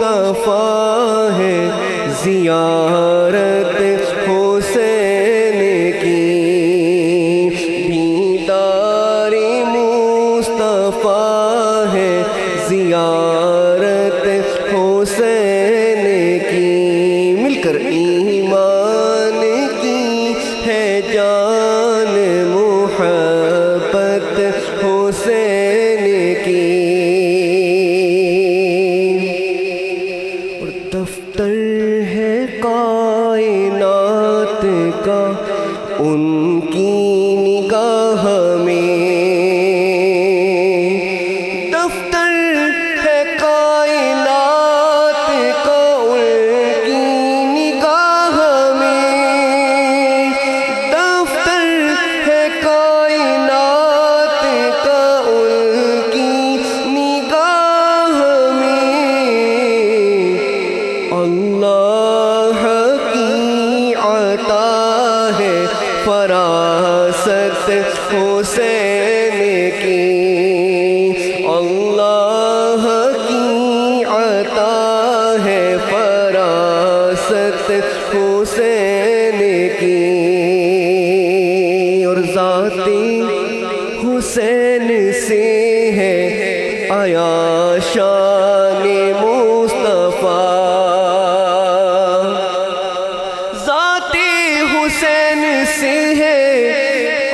مصطفیٰ ہے زیارت حسین کی، دیدار مصطفیٰ ہے زیارت حسین کی، مل کر ایمان کی ہے جان محبت حسین کی، اور دفتر ہے کائنات کا ان کی نگاہ میں، دفتر ہے کائنات کا ان کی نگاہ میں، دفتر ہے کائنات کا ان کی نگاہ میں، اللہ کی عطا ہے فراست حسین کی، اللہ کی عطا ہے فراست حسین کی، اور ذاتی حسین سے ہے آیا شان مصطفیٰ، ذاتی حسین سے ہے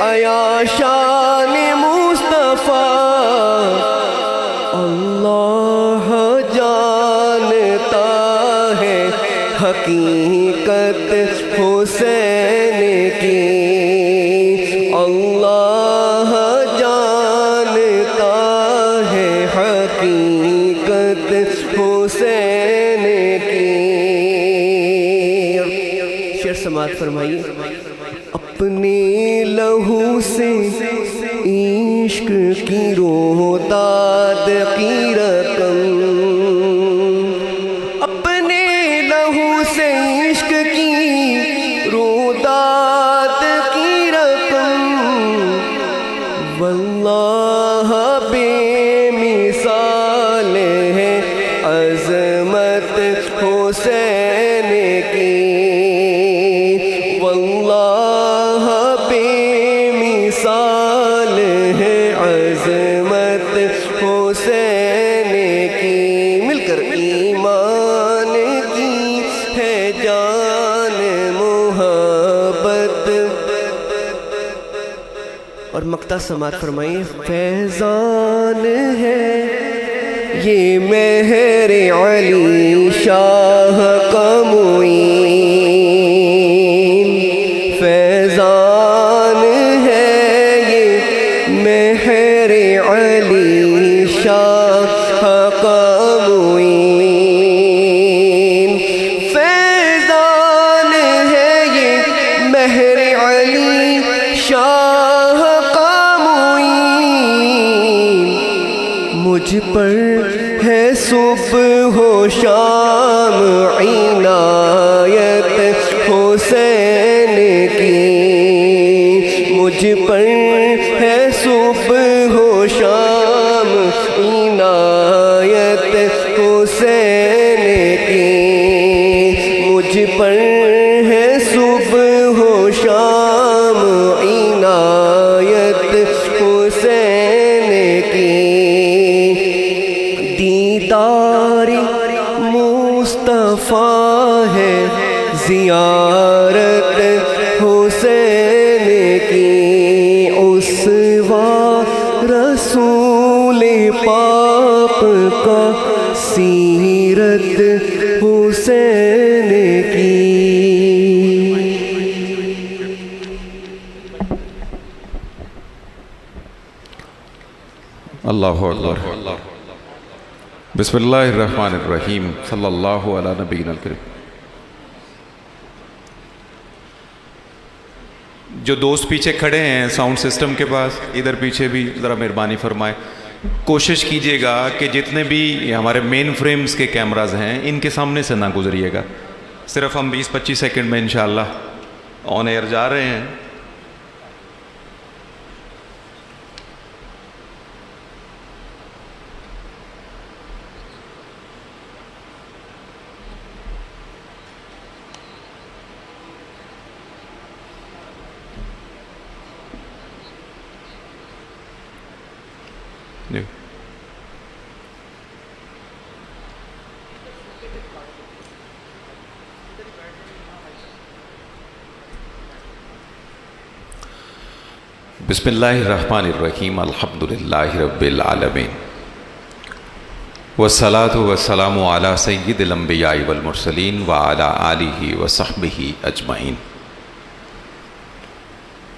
آیا شان مصطفیٰ، اللہ جانتا ہے حقیقت حسین کی، اللہ جانتا ہے حقیقت حسین کی، شعر سماعت فرمائیے، اپنے لہو سے عشق کی روتاد کی رقم، اپنے لہو سے عشق کی روتاد کی رقم، واللہ بے مثال ہے عظمت حسین کی، واللہ بے مثال ہے عظمت حسین کی، مل کر ایمان کی ہے جان محبت، اور مقطع سماعت فرمائیے، فیضان ہے یہ مہر علی شاہ کا معین، فیضان ہے یہ مہر علی شاہ کا معین، فیضان ہے یہ مہر علی شاہ کا معین، مجھ پر ہے صبح و شام عنایت حسین کی، مجھ پر ہے صبح و شام عنایت حسین کی، مجھ پر ہے صبح و شام عنایت حسین کی، دیدار مصطفیٰ ہے زیارت حسین کی، اسوہ رسول پاک کا سیرت حسین کی۔ اللہ اکبر۔ بسم اللہ الرحمن الرحیم، صلی اللہ علی نبینا الکریم۔ جو دوست پیچھے کھڑے ہیں ساؤنڈ سسٹم کے پاس، ادھر پیچھے بھی ذرا مہربانی فرمائے، کوشش کیجئے گا کہ جتنے بھی ہمارے مین فریمز کے کیمراز ہیں ان کے سامنے سے نہ گزریے گا، صرف ہم 20-25 سیکنڈ میں انشاءاللہ آن ایئر جا رہے ہیں۔ بسم اللہ الرحمن الرحیم الحمدللہ رب العالمین والصلاة والسلام علی سید الانبیاء والمرسلین وعلی آلہ وصحبہ اجمعین۔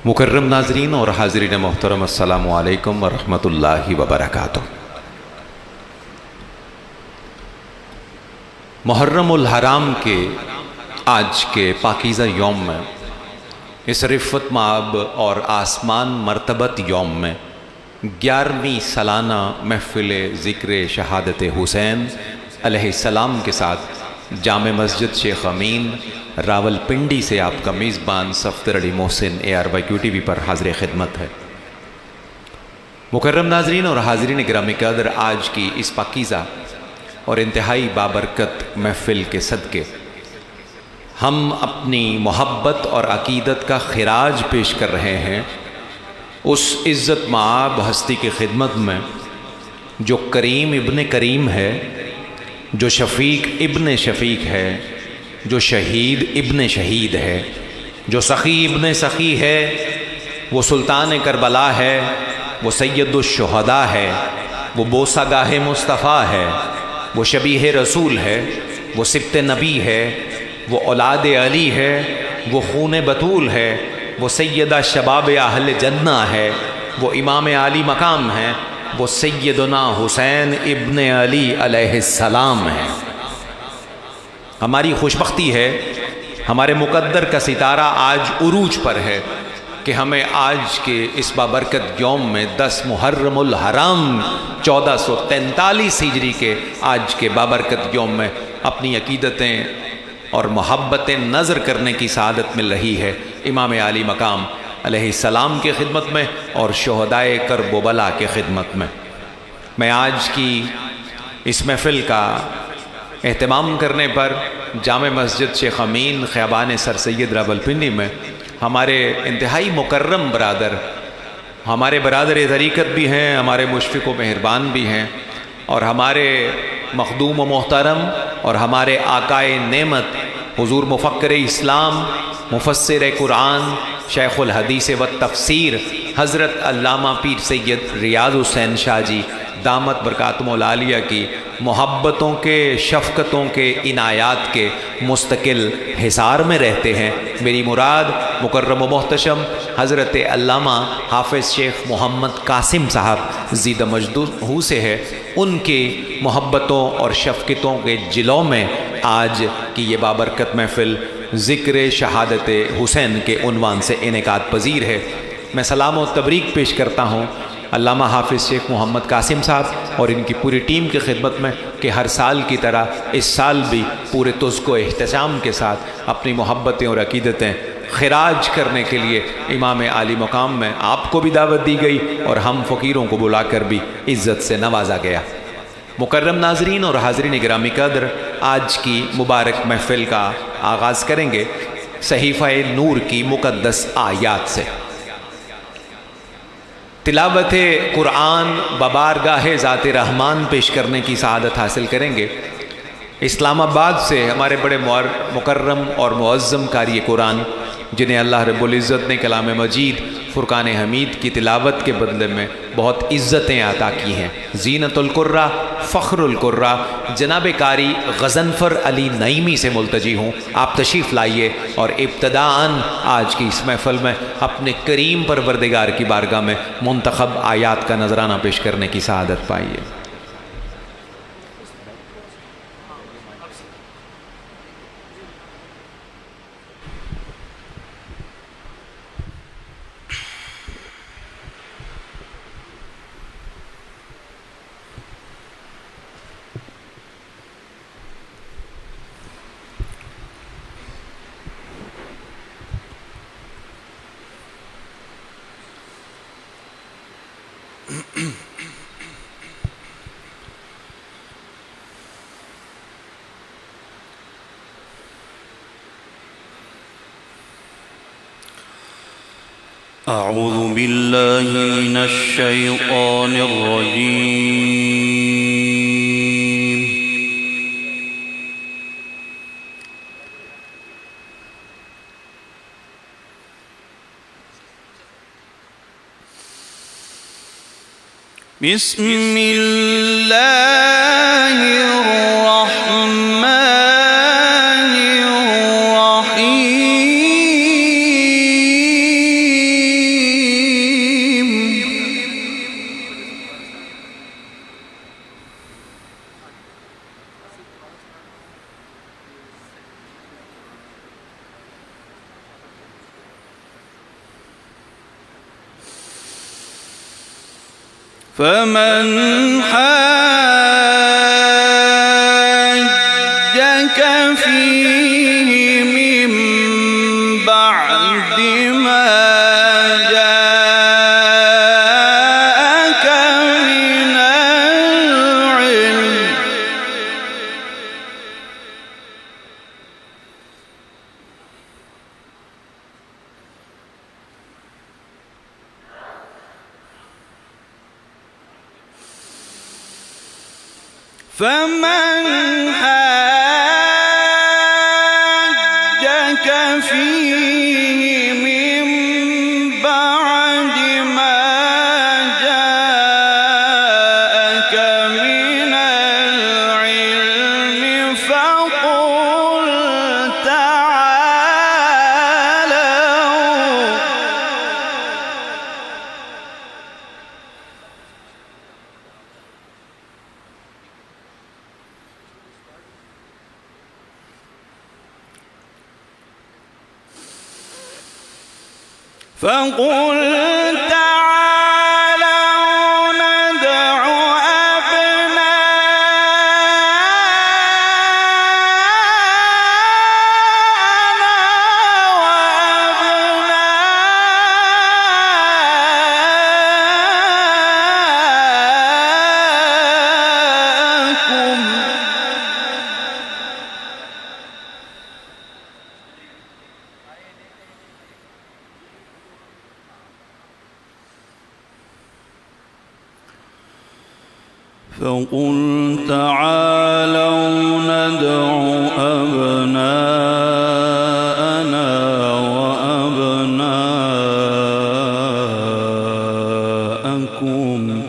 مکرم ناظرین اور حاضرین محترم، السلام علیکم ورحمۃ اللہ وبرکاتہ۔ محرم الحرام کے آج کے پاکیزہ یوم میں، اس رفت مآب اور آسمان مرتبت یوم میں 11ویں سالانہ محفل ذکر شہادت حسین علیہ السلام کے ساتھ جامع مسجد شیخ امین راول پنڈی سے آپ کا میزبان صفدر علی محسن ARYQ TV پر حاضر خدمت ہے۔ مکرم ناظرین اور حاضرین گرامی قدر، آج کی اس پاکیزہ اور انتہائی بابرکت محفل کے صدقے ہم اپنی محبت اور عقیدت کا خراج پیش کر رہے ہیں اس عزت مآب ہستی کی خدمت میں جو کریم ابن کریم ہے، جو شفیق ابن شفیق ہے، جو شہید ابن شہید ہے، جو سخی ابن سخی ہے، وہ سلطان کربلا ہے، وہ سید الشہداء ہے، وہ بوسہ گاہ مصطفیٰ ہے، وہ شبیہ رسول ہے، وہ سبط نبی ہے، وہ اولاد علی ہے، وہ خون بطول ہے، وہ سیدہ شباب اہل جنہ ہے، وہ امام عالی مقام ہے، وہ سیدنا حسین ابن علی علیہ السلام ہے۔ ہماری خوشبختی ہے، ہمارے مقدر کا ستارہ آج عروج پر ہے کہ ہمیں آج کے اس بابرکت یوم میں 10 محرم الحرام 1443 ہجری کے آج کے بابرکت یوم میں اپنی عقیدتیں اور محبت نظر کرنے کی سعادت مل رہی ہے امام عالی مقام علیہ السلام کی خدمت میں اور شہدائے کرب و بلا کی خدمت میں۔ میں آج کی اس محفل کا اہتمام کرنے پر جامع مسجد شیخ امین خیابان سر سید راول پنڈی میں ہمارے انتہائی مکرم برادر، ہمارے برادر طریقت بھی ہیں، ہمارے مشفق و مہربان بھی ہیں، اور ہمارے مخدوم و محترم اور ہمارے آقائے نعمت حضور مفکر اسلام، مفسر قرآن، شیخ الحدیث و تفسیر حضرت علامہ پیر سید ریاض حسین شاہ جی دامت برکاتہم العالیہ کی محبتوں کے، شفقتوں کے، عنایات کے مستقل حصار میں رہتے ہیں۔ میری مراد مکرم و محتشم حضرت علامہ حافظ شیخ محمد قاسم صاحب زیدہ مجدہ سے ہے، ان کی محبتوں اور شفقتوں کے جلوں میں آج کی یہ بابرکت محفل ذکر شہادت حسین کے عنوان سے انعقاد پذیر ہے۔ میں سلام و تبریک پیش کرتا ہوں علامہ حافظ شیخ محمد قاسم صاحب اور ان کی پوری ٹیم کی خدمت میں کہ ہر سال کی طرح اس سال بھی پورے تزک و احتشام کے ساتھ اپنی محبتیں اور عقیدتیں خراج کرنے کے لیے امام عالی مقام میں آپ کو بھی دعوت دی گئی اور ہم فقیروں کو بلا کر بھی عزت سے نوازا گیا۔ مکرم ناظرین اور حاضرین گرامی قدر، آج کی مبارک محفل کا آغاز کریں گے صحیفہ نور کی مقدس آیات سے۔ تلاوت قرآن ببارگاہ ذات رحمان پیش کرنے کی سعادت حاصل کریں گے۔ اسلام آباد سے ہمارے بڑے مکرم اور معظم قاری قرآن، جنہیں اللہ رب العزت نے کلام مجید فرقان حمید کی تلاوت کے بدلے میں بہت عزتیں عطا کی ہیں، زینت القرہ، فخر القرہ، جناب قاری غضنفر علی نعیمی سے ملتجی ہوں، آپ تشریف لائیے اور ابتداءً آج کی اس محفل میں اپنے کریم پروردگار کی بارگاہ میں منتخب آیات کا نذرانہ پیش کرنے کی سعادت پائیے۔ أعوذ بالله من الشيطان الرجيم بسم الله الرحمن الرحيم فمن حاجك فيه من بعد ما جاءك من العلم فمن حاجك فيه من بعد ما جاءك من العلم فقل تعالوا ندع فقل تعالوا ندع أبناءنا وأبناءكم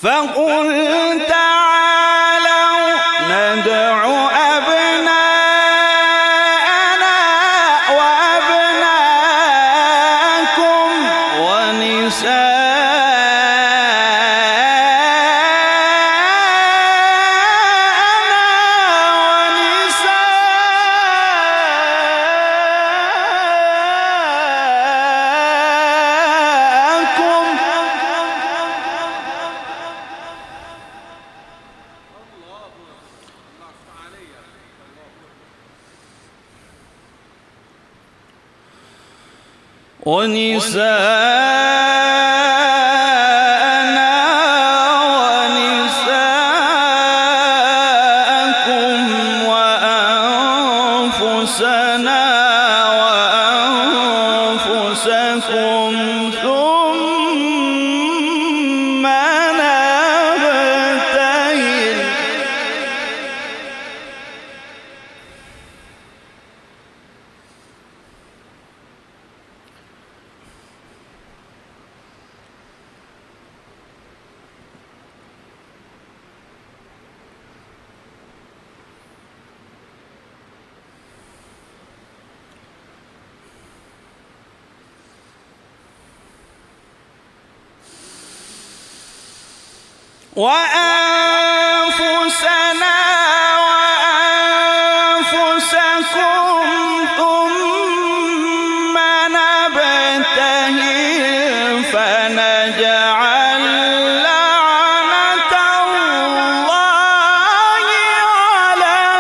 فقل تعالوا ندع أبناءنا وأبناءكم ونساءنا ونساءكم وأنفسنا وأنفسكم ثم نبتهل وأنفسنا وأنفسكم ثم نبتهل فنجعل لعنة الله على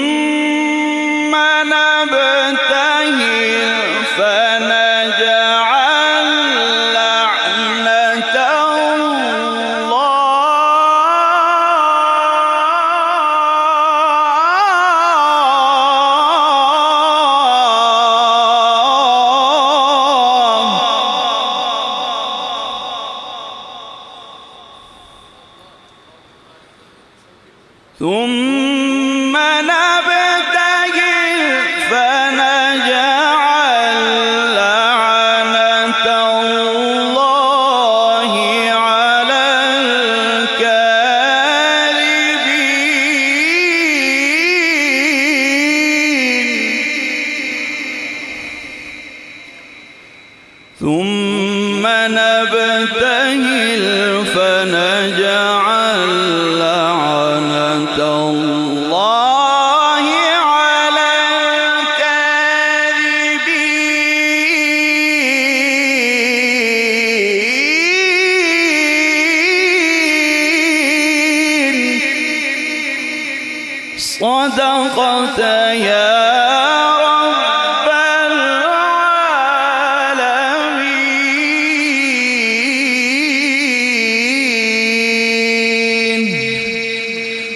ثم نبتهل فنجعل لعنة ثم نبتهل فنجعل لعنة الله على الكاذبين ثم نبتهل فنجعل لعنة الله على الكاذبين صدقت يا رب العالمين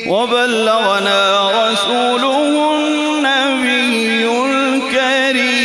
وبلغنا رسوله النبي الكريم.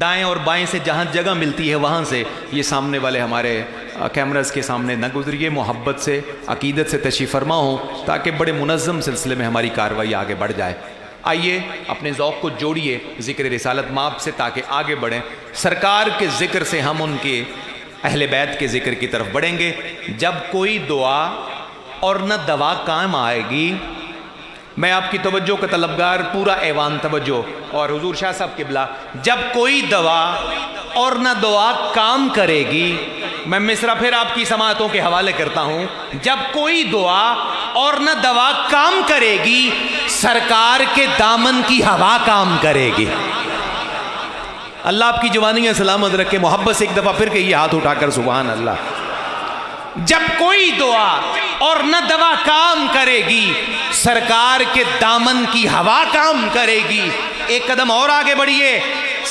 دائیں اور بائیں سے جہاں جگہ ملتی ہے وہاں سے یہ سامنے والے ہمارے کیمراز کے سامنے نہ گزریے، محبت سے عقیدت سے تشریف فرما ہوں تاکہ بڑے منظم سلسلے میں ہماری کارروائی آگے بڑھ جائے۔ آئیے اپنے ذوق کو جوڑیے ذکر رسالت مآب سے تاکہ آگے بڑھیں۔ سرکار کے ذکر سے ہم ان کے اہل بیت کے ذکر کی طرف بڑھیں گے۔ جب کوئی دعا اور نہ دوا کام آئے گی، میں آپ کی توجہ کا طلبگار، پورا ایوان توجہ، اور حضور شاہ صاحب قبلہ، جب کوئی دوا اور نہ دعا کام کرے گی، میں مصرع پھر آپ کی سماعتوں کے حوالے کرتا ہوں، جب کوئی دعا اور نہ دوا کام کرے گی، سرکار کے دامن کی ہوا کام کرے گی۔ اللہ آپ کی جوانیاں سلامت رکھے، محبت سے ایک دفعہ پھر کہیے ہاتھ اٹھا کر سبحان اللہ۔ جب کوئی دعا اور نہ دوا کام کرے گی، سرکار کے دامن کی ہوا کام کرے گی۔ ایک قدم اور آگے بڑھیے،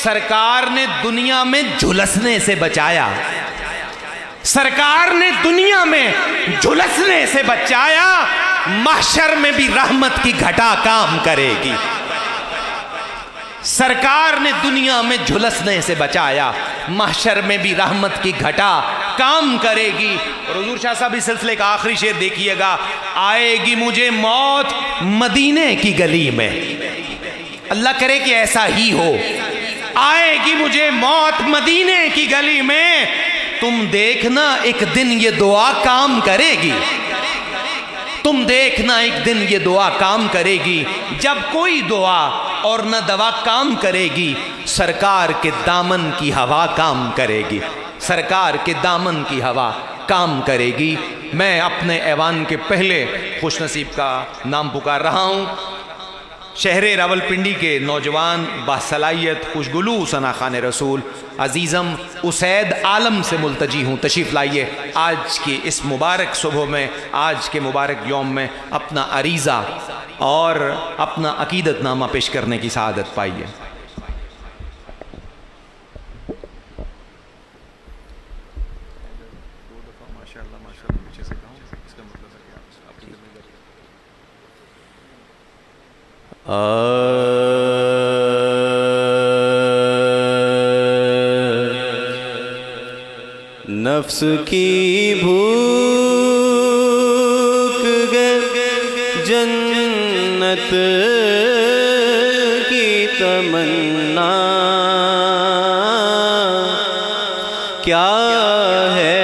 سرکار نے دنیا میں جھلسنے سے بچایا، سرکار نے دنیا میں جھلسنے سے بچایا، محشر میں بھی رحمت کی گھٹا کام کرے گی۔ سرکار نے دنیا میں جھلسنے سے بچایا، محشر میں بھی رحمت کی گھٹا کام کرے گی۔ اور حضور شاہ صاحب اس سلسلے کا آخری شعر دیکھیے گا، آئے گی مجھے موت مدینے کی گلی میں، اللہ کرے کہ ایسا ہی ہو، آئے گی مجھے موت مدینے کی گلی میں، تم دیکھنا ایک دن یہ دعا کام کرے گی، تم دیکھنا ایک دن یہ دعا کام کرے گی۔ جب کوئی دعا اور نہ دوا کام کرے گی، سرکار کے دامن کی ہوا کام کرے گی، سرکار کے دامن کی ہوا کام کرے گی۔ میں اپنے ایوان کے پہلے خوش نصیب کا نام پکار رہا ہوں، شہر راولپنڈی کے نوجوان باصلاحیت خوشگلو ثناخوان رسول عزیزم اسید عالم سے ملتجی ہوں، تشریف لائیے آج کی اس مبارک صبح میں، آج کے مبارک یوم میں اپنا عریضہ اور اپنا عقیدت نامہ پیش کرنے کی سعادت پائیے۔ نفس کی بھوک گئے جنت کی تمنا کیا ہے،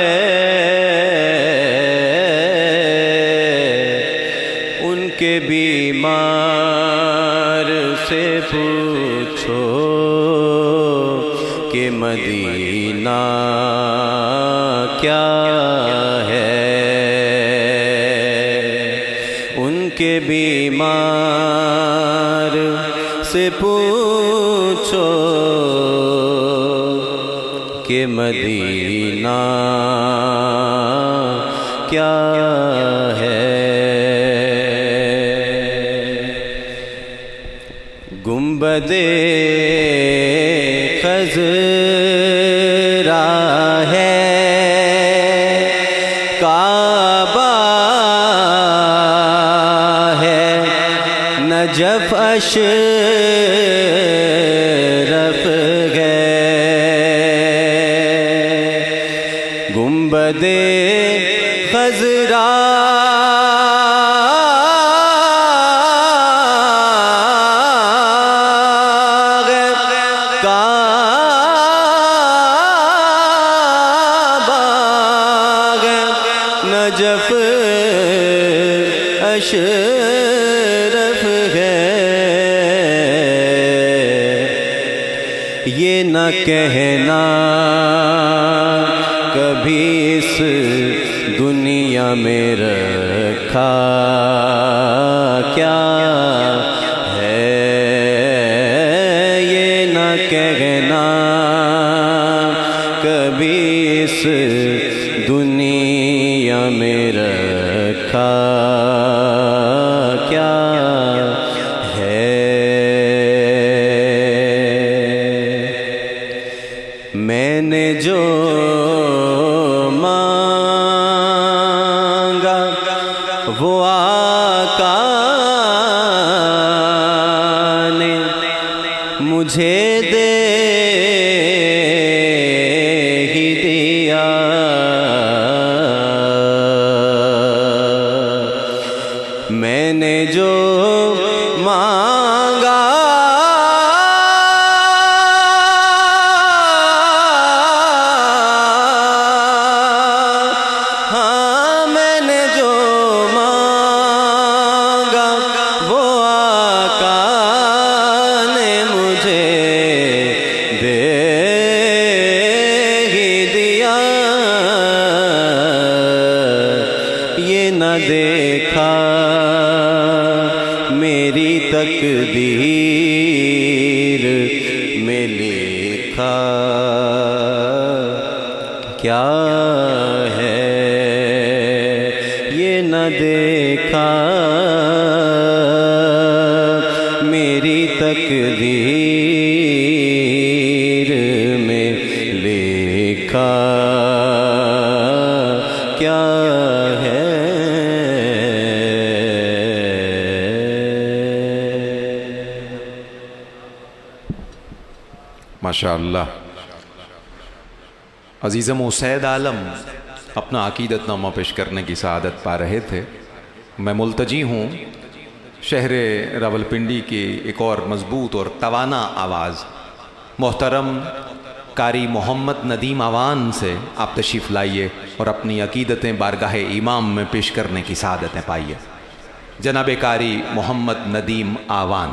ان کے بیمار سے پوچھو کہ مدینہ کیا ہے، ان کے بیمار سے پوچھو کہ مدینہ کیا ہے۔ گنبد خضرا ہے، کعبہ ہے، نجف اشرف ہے، گنبد خضرا نجف اشرف ہے، یہ نہ کہنا کبھی اس دنیا میں رکھا کیا ہے، یہ نہ کہنا کبھی اس دنیا میں رکھا کیا ہے۔ میں نے جو مانگا وہ آقا ہے یہ نہ دیکھا میری تقدیر میں لکھا کیا ہے ماشاءاللہ عزیزم و سید عالم اپنا عقیدت نامہ پیش کرنے کی سعادت پا رہے تھے. میں ملتجی ہوں شہر راولپنڈی کی ایک اور مضبوط اور توانا آواز محترم قاری محمد ندیم آوان سے آپ تشریف لائیے اور اپنی عقیدتیں بارگاہ امام میں پیش کرنے کی سعادتیں پائیے. جناب قاری محمد ندیم آوان.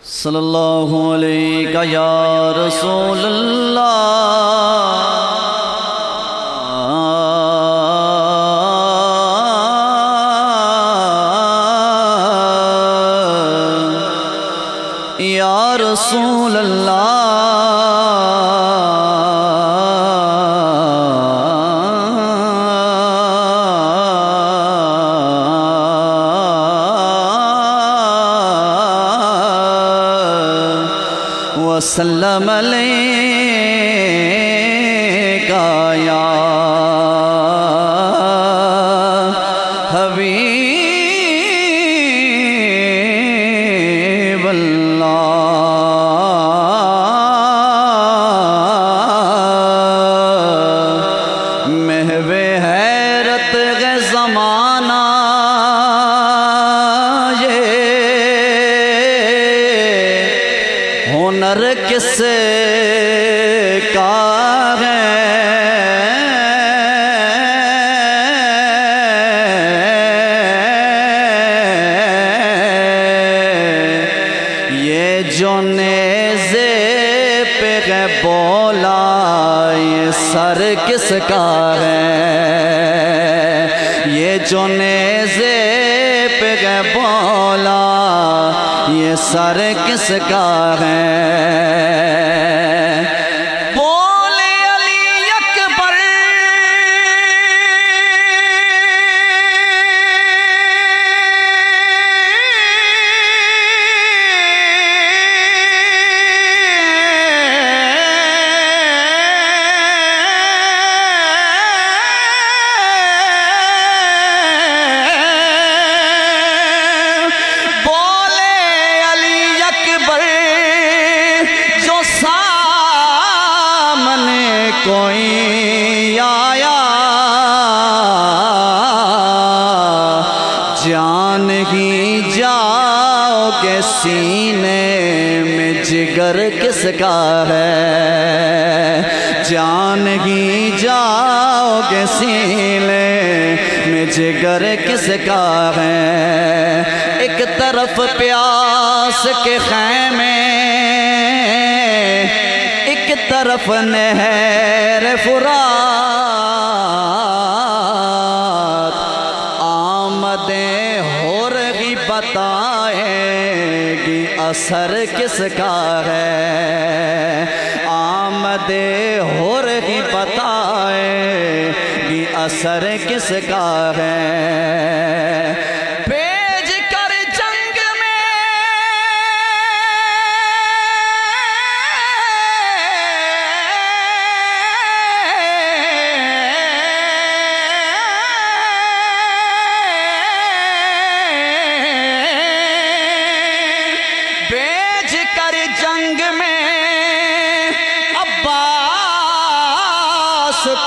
صلی اللہ علیہ یا رسول اللہ یا رسول وسلم علیکا یا حبیب اللہ. محو حیرت ہے زمانہ ہنر کس کا ہے یہ جو نیزے پہ ہے بولا یہ سر کس کا ہے یہ جو نیزے پہ ہے بولا یہ سر کس کا ہے بولے علی اکبر کوئی آیا جان ہی جاؤ کہ سینے میں جگر کس کا ہے جان ہی جاؤ کہ سینے میں جگر کس کا ہے ایک طرف پیاس کے خیمے ایک طرف نہر فرات آمدیں ہو رہی بتائیں گی اثر کس کا ہے آمدیں ہو رہی بتائیں گی اثر کس کا ہے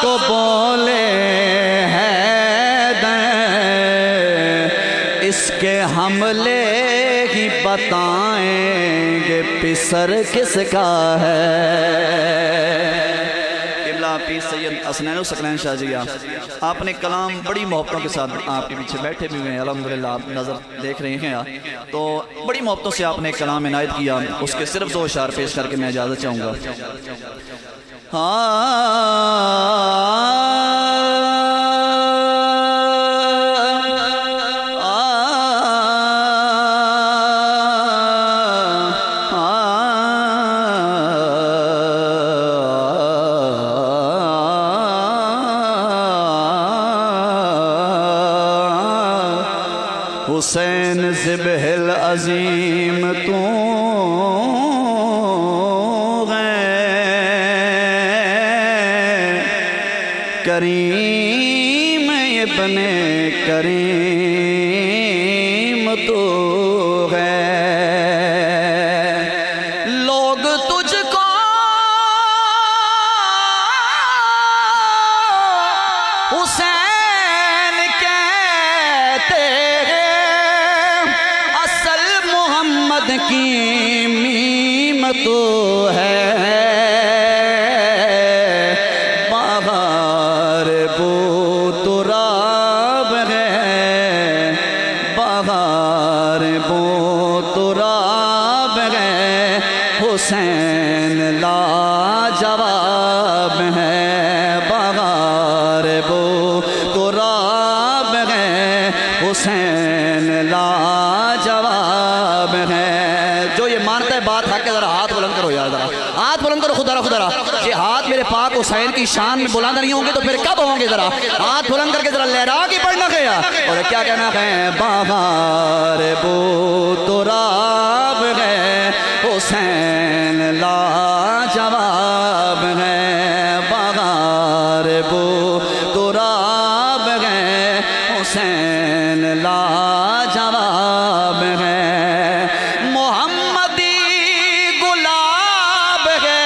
کو بولے ہیں اس کے حملے ہی بتائیں گے پسر کس کا ہے قبلہ پیر سید حسنین الثقلین شاہ جی آپ نے کلام بڑی محبتوں کے ساتھ آپ کے پیچھے بیٹھے بھی ہوئے ہیں الحمدللہ آپ نظر دیکھ رہے ہیں تو بڑی محبتوں سے آپ نے کلام عنایت کیا اس کے صرف 2 اشعار پیش کر کے میں اجازت چاہوں گا حسین ذبح العظیم تو کریم ابن کریم تو ہے لوگ تجھ کو حسین کہتے ہیں اصل محمد کی میم تو ہے حسین لاجواب ہے بغار بو تراب ہے حسین لاجواب ہے جو یہ مانتا ہے بات حق ہے ذرا ہاتھ بلند کرو یار ذرا ہاتھ بلند کرو خدا را یہ ہاتھ میرے پاک حسین کی شان میں بلند نہیں ہوں گے تو پھر کب ہوں گے ذرا ہاتھ بلند کر کے ذرا لہرا کے پڑھنا گیا اور کیا کہنا ہے بغار بو تراب ہے حسین لاجواب ہے بغار بو تراب ہے حسین لاجواب ہے محمدی گلاب ہے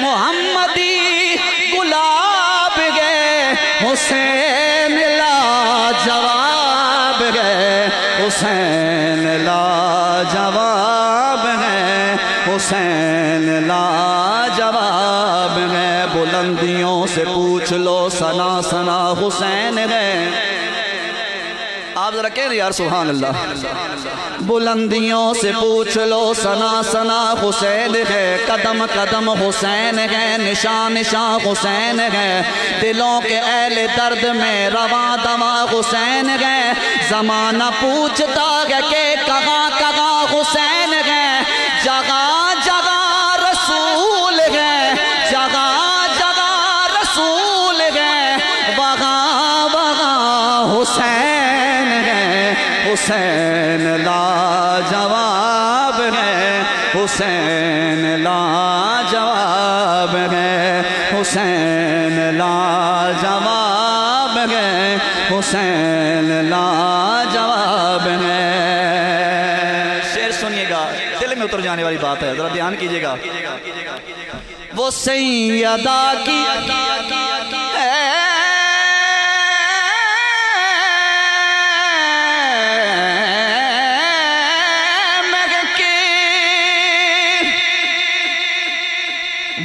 محمدی گلاب ہے حسین لاجواب ہے حسین لاجواب ہے حسین لاجواب ہے بلندیوں سے پوچھ لو ثنا ثنا حسین ہے آپ ذرا کہہ رہے یار سبحان اللہ بلندیوں سے پوچھ لو ثنا ثنا حسین ہے قدم قدم حسین ہے نشان نشان حسین ہے دلوں کے اہل درد میں رواں دواں حسین ہے زمانہ پوچھتا ہے کہ کہاں کہاں حسین ہے جگہ جگہ رسول ہے جگہ جگہ رسول ہے وہاں وہاں حسین ہے حسین لاجواب ہے حسین لاجواب ہے حسین لاجواب ہے حسین لاجواب ہے شعر سنیے گا دل میں اتر جانے والی بات ہے ذرا دھیان کیجئے گا وہ سیدہ کی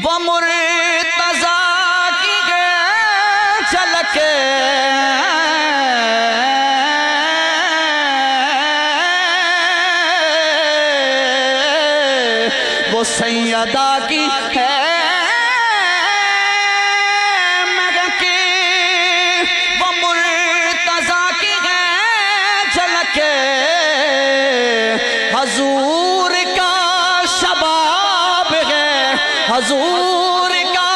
وہ مرتضیٰ کی جھلک وہ سیدہ کی ہے مگن وہ مرتضیٰ کی ہے جھلک حضور کا شباب ہے حضور کا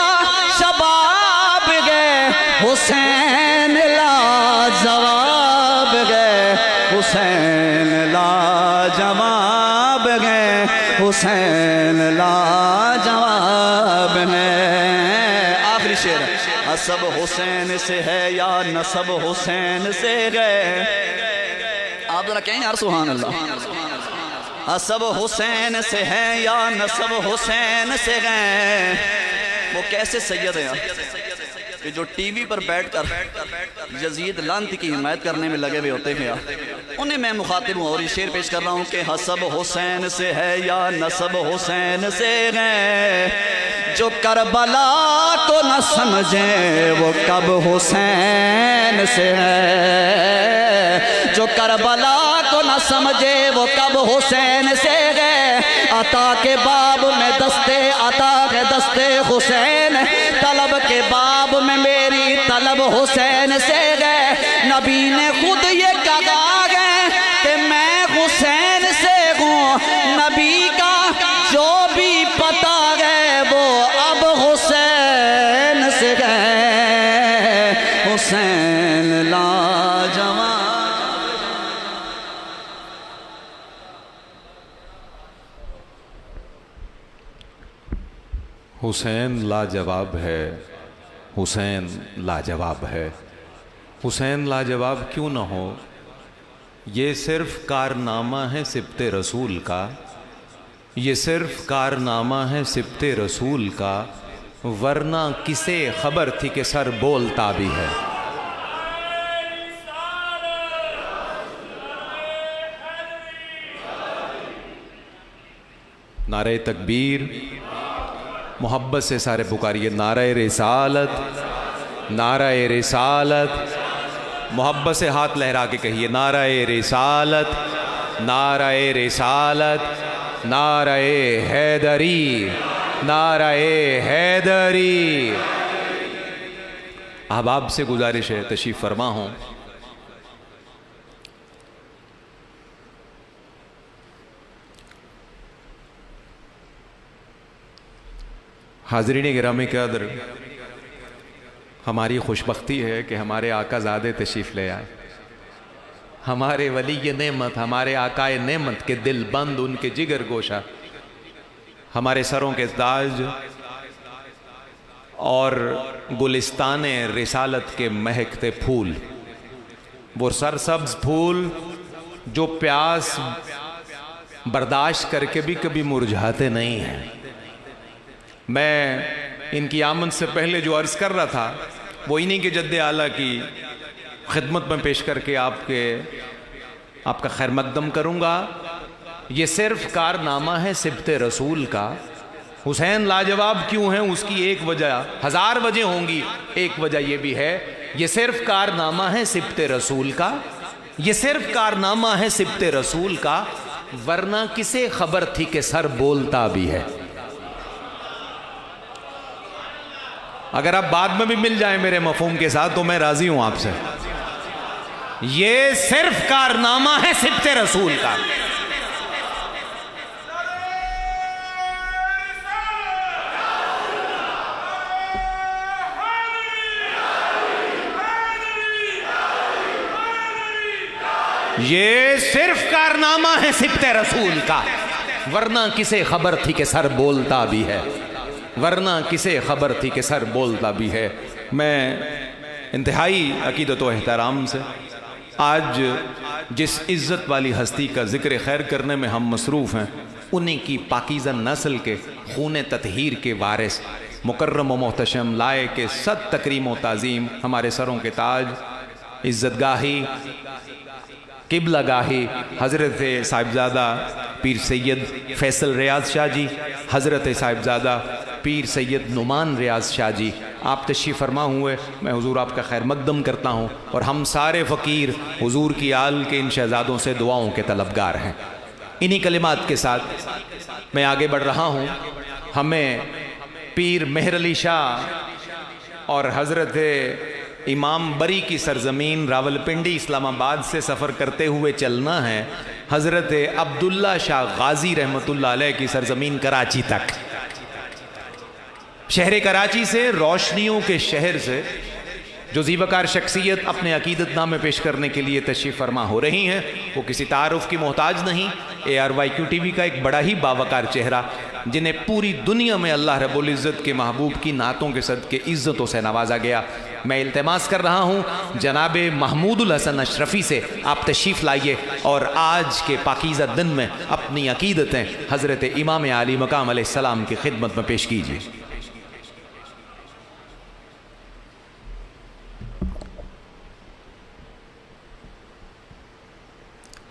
شباب ہے حسین لاجواب ہے حسین لاجواب ہے حسین لاجواب ہے آخری شعر حسب حسین سے ہے یا نسب حسین سے ہے آپ ذرا کہیں یار سبحان اللہ حسب حسین سے ہے یا نسب حسین سے ہے وہ کیسے سید ہیں کہ جو ٹی وی پر بیٹھ کر یزید لعنتی کی حمایت کرنے میں لگے ہوئے ہوتے ہیں انہیں میں مخاطب ہوں اور یہ شعر پیش کر رہا ہوں کہ حسب حسین سے ہے یا نسب حسین سے ہے جو کربلا کو نہ سمجھے وہ کب حسین سے ہے جو کربلا کو نہ سمجھے وہ کب حسین سے گئے عطا کے باب میں دستے عطا کے دستے حسین طلب کے باب میں میری طلب حسین سے گئے نبی نے خود یہ کہا گئے کہ میں حسین سے ہوں نبی کا جو بھی پتہ ہے وہ حسین لاجواب ہے، حسین لاجواب ہے۔ حسین لاجواب کیوں نہ ہو؟ یہ صرف کارنامہ ہے سبط رسول کا، یہ صرف کارنامہ ہے سبط رسول کا، ورنہ کسے خبر تھی کہ سر بولتا بھی ہے۔ نعرہ تکبیر، محبت سے سارے پکاریے نعرہ رسالت، نعرہ رسالت، محبت سے ہاتھ لہرا کے کہیے نعرہ رسالت، نعرہ رسالت، نعرہ حیدری، نعرہ حیدری۔ احباب سے گزارش ہے تشریف فرما ہوں۔ حاضرین گرامی قدر، ہماری خوش بختی ہے کہ ہمارے آقا زادے تشریف لے آئے، ہمارے ولی نعمت، ہمارے آقا نعمت کے دل بند، ان کے جگر گوشہ، ہمارے سروں کے تاج اور گلستان رسالت کے مہکتے پھول، وہ سرسبز پھول جو پیاس برداشت کر کے بھی کبھی مرجھاتے نہیں ہیں۔ میں ان کی آمد سے پہلے جو عرض کر رہا تھا وہ انہی کے جد اعلیٰ کی خدمت میں پیش کر کے آپ کا خیر مقدم کروں گا۔ یہ صرف کارنامہ ہے سبط رسول کا۔ حسین لاجواب کیوں ہیں اس کی ایک وجہ، ہزار وجہ ہوں گی، ایک وجہ یہ بھی ہے یہ صرف کارنامہ ہے سبط رسول کا، یہ صرف کارنامہ ہے سبط رسول کا، ورنہ کسے خبر تھی کہ سر بولتا بھی ہے۔ اگر آپ بعد میں بھی مل جائیں میرے مفہوم کے ساتھ تو میں راضی ہوں آپ سے۔ یہ صرف کارنامہ ہے سبط رسول کا۔ یہ صرف کارنامہ ہے سبط رسول کا، ورنہ کسے خبر تھی کہ سر بولتا بھی ہے، ورنہ کسے خبر تھی کہ سر بولتا بھی ہے۔ میں انتہائی عقیدت و احترام سے آج جس عزت والی ہستی کا ذکر خیر کرنے میں ہم مصروف ہیں، انہی کی پاکیزہ نسل کے خون تطہیر کے وارث، مکرم و محتشم، لائق صد تکریم و تعظیم، ہمارے سروں کے تاج، عزت گاہی، قبلہ گاہی حضرت صاحبزادہ پیر سید فیصل ریاض شاہ جی، حضرت صاحبزادہ پیر سید نعمان ریاض شاہ جی، آپ تشریف فرما ہوئے، میں حضور آپ کا خیر مقدم کرتا ہوں، اور ہم سارے فقیر حضور کی آل کے ان شہزادوں سے دعاؤں کے طلبگار ہیں۔ انہی کلمات کے ساتھ میں آگے بڑھ رہا ہوں۔ ہمیں پیر مہر علی شاہ اور حضرت امام بری کی سرزمین راولپنڈی اسلام آباد سے سفر کرتے ہوئے چلنا ہے حضرت عبداللہ شاہ غازی رحمۃ اللہ علیہ کی سرزمین کراچی تک۔ شہر کراچی سے، روشنیوں کے شہر سے، جو زیبکار شخصیت اپنے عقیدت نامے پیش کرنے کے لیے تشریف فرما ہو رہی ہیں، وہ کسی تعارف کی محتاج نہیں، ARYQ TV کا ایک بڑا ہی باوقار چہرہ، جنہیں پوری دنیا میں اللہ رب العزت کے محبوب کی نعتوں کے صدقے عزتوں سے نوازا گیا۔ میں التماس کر رہا ہوں جناب محمود الحسن اشرفی سے، آپ تشریف لائیے اور آج کے پاکیزہ دن میں اپنی عقیدتیں حضرت امام علی مقام علیہ السلام کی خدمت میں پیش کیجیے۔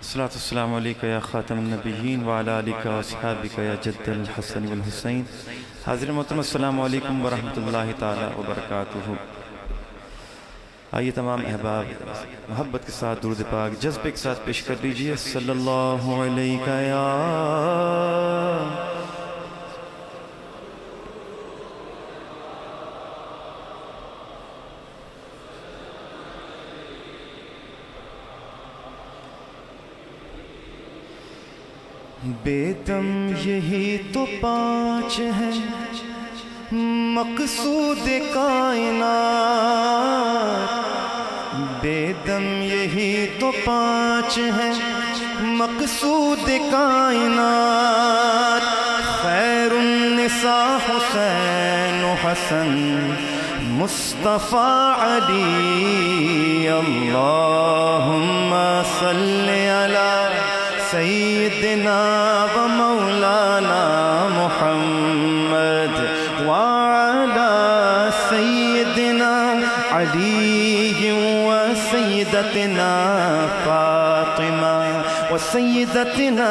الصلاة والسلام علیکہ یا خاتم النبیین وعلی آلکہ واصحابکہ یا جد الحسن والحسین۔ حاضر محترم السلام علیکم ورحمۃ اللہ تعالی وبرکاتہ۔ آئیے تمام احباب محبت کے ساتھ درود پاک جذبے کے ساتھ پیش کر دیجئے۔ صلی اللہ علیہ یا بے دم یہی تو پانچ ہیں مقصود کائنات، بے دم یہی تو پانچ ہیں مقصود کائنات، خیر خیر النساء حسین و حسن مصطفیٰ علی اللہم صلی علی سیدنا و مولانا محمد وعلی سیدنا علی و سیدتنا فاطمہ و سیدتنا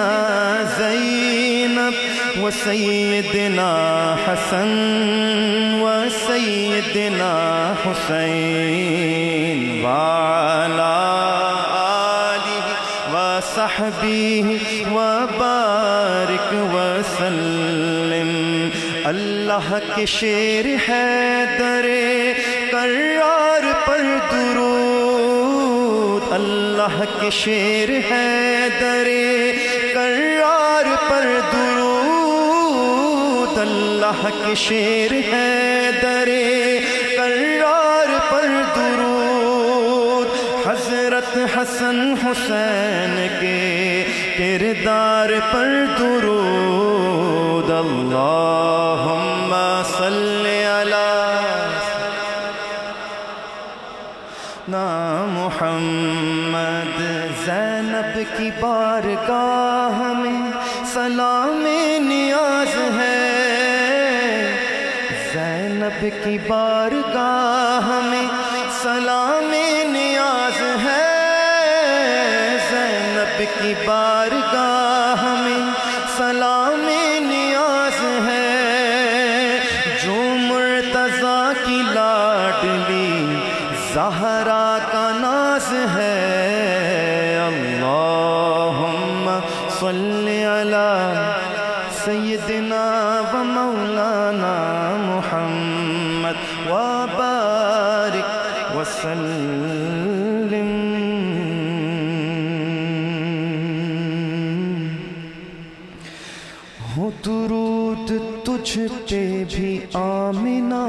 زینب و سیدنا حسن و سیدنا حسین وعلی وصحبه وبارک وسلم اللہ کے شیر حیدر کرار پر درود اللہ کے شیر حیدر کرار پر درود اللہ کے شیر حیدر کرار پر درود حضرت حسن حسین کے کردار پر درود اللہم صلی علی محمد زینب کی بارگاہ میں سلام نیاز ہے زینب کی بارگاہ میں سلام نیاز ہے زینب کی بارگاہ میں سلام نیاز ہے جو مرتضیٰ کی لاڈلی زہرا کا ناز ہے اللہم صلی علی سیدنا و مولانا محمد وبارک وسلم ہو درود تجھ پہ بھی آمنہ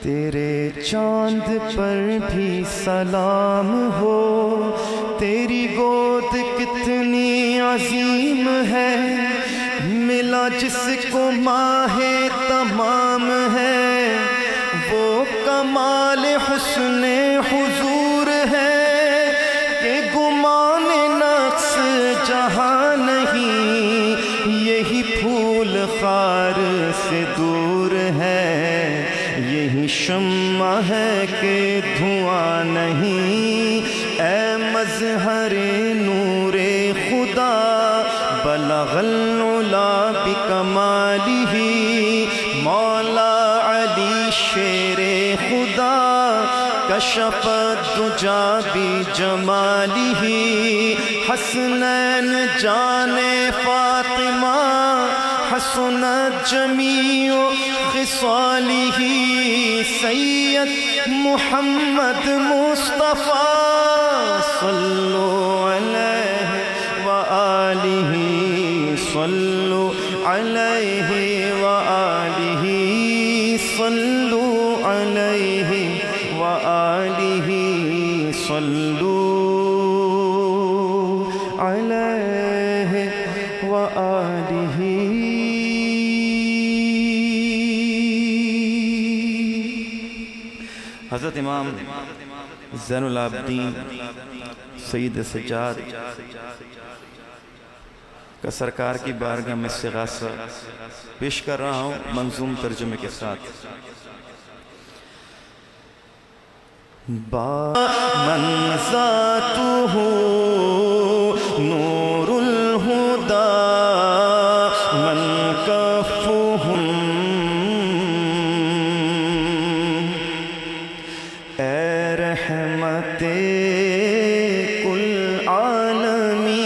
تیرے چاند پر بھی سلام ہو تیری گود کتنی عظیم ہے ملا جس کو ماہ تمام ہے وہ کمال حسن حضور ہے کہ گمان نقص جہاں نہیں یہی پھول خار سے دور ہے یہی شمع ہے کہ دھواں نہیں اے مظہر نور خدا بلغ العلا بکمالہ مولا علی شیر خدا کشف الدجا بجمالہ حسنین جان فاطمہ حسنت جمیع خصالہ سید محمد مصطفیٰ صلو علیہ وآلہ صلو علیہ وآلہ صلو علیہ وآلہ صلو علیہ وآلہ حضرت امام زین العابدین سید سجاد کا سرکار کی بارگاہ میں استغاثہ پیش کر رہا ہوں منظوم ترجمے کے ساتھ من ذاتہ نور الہدی من کفہم اے رحمت کل عالمین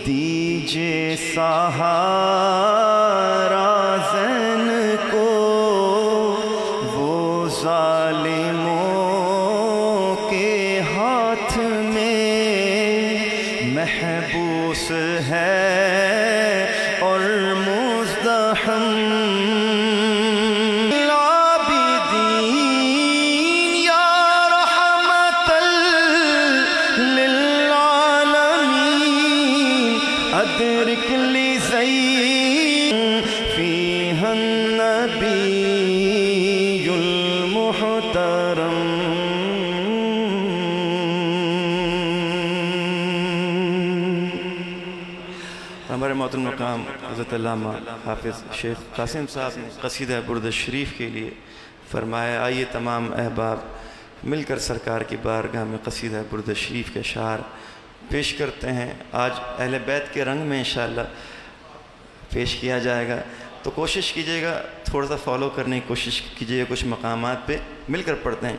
دیجے سہارا زین کو وہ ظالموں کے ہاتھ میں محبوس ہے اور مزدحم أدرك لزين فيها النبي المحترم. ہمارے محترم مقام حضرت علامہ حافظ شیخ قاسم صاحب نے قصیدہ برد شریف کے لیے فرمایا، آئیے تمام احباب مل کر سرکار کی بارگاہ میں قصیدہ برد شریف کے اشعار پیش کرتے ہیں. آج اہل بیت کے رنگ میں انشاءاللہ پیش کیا جائے گا، تو کوشش کیجیے گا تھوڑا سا فالو کرنے کی کوشش کیجیے گا. کچھ مقامات پہ مل کر پڑھتے ہیں.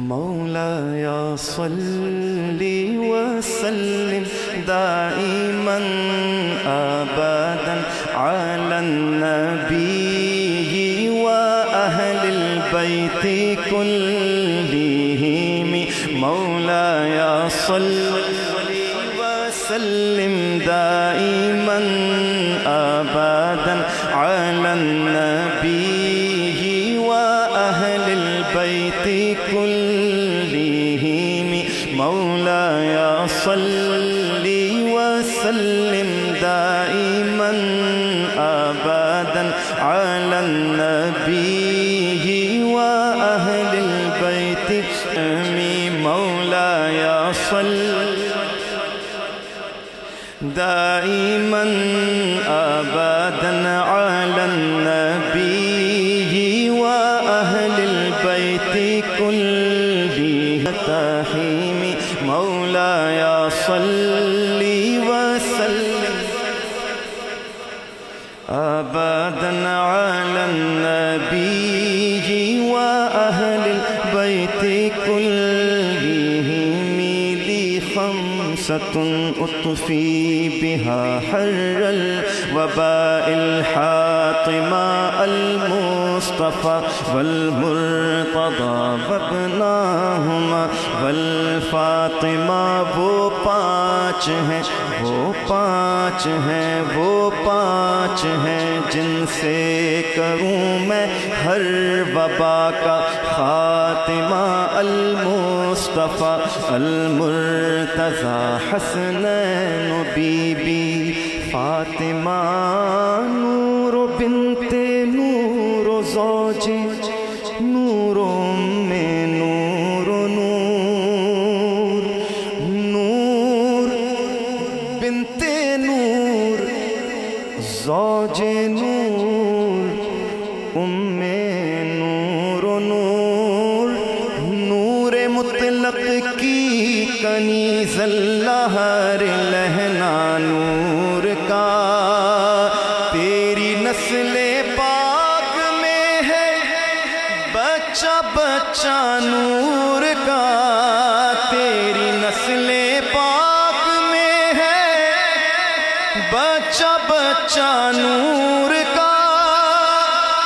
مولایا صلی وسلم دائما ابدا علی النبی واہل البیت کلہم. مولایا صلی وسلم دائما ابدا علی النبی واہل البیت كلهم. مولاي صل وسلم دائما أبدا على النبي وأهل البيت. مولاي صل دائما أبدا على النبي وأهل البيت كلهم. تحيم مولاي صل وسلم أبدا على النبي وأهل البيت كلهم. لي خمسة أطفي بها حر الوباء الحاطمة المصطفى والمرتضى وابناهما والفاطمہ. وہ پانچ ہیں وہ پانچ ہیں وہ پانچ ہیں جن سے کروں میں ہر وبا کا خاتمہ. المصطفیٰ المرتضیٰ حسنین بی بی فاطمہ. نور بنت نور زوج نور میں نور نور. نور بنت نور زوج نور ام نور نور. نور مطلق کی کنیز الہر لہنا نور کا. تیری نسل پاک میں ہے بچہ بچہ نور کا. تیری نسل پاک میں ہے بچہ بچہ نور کا.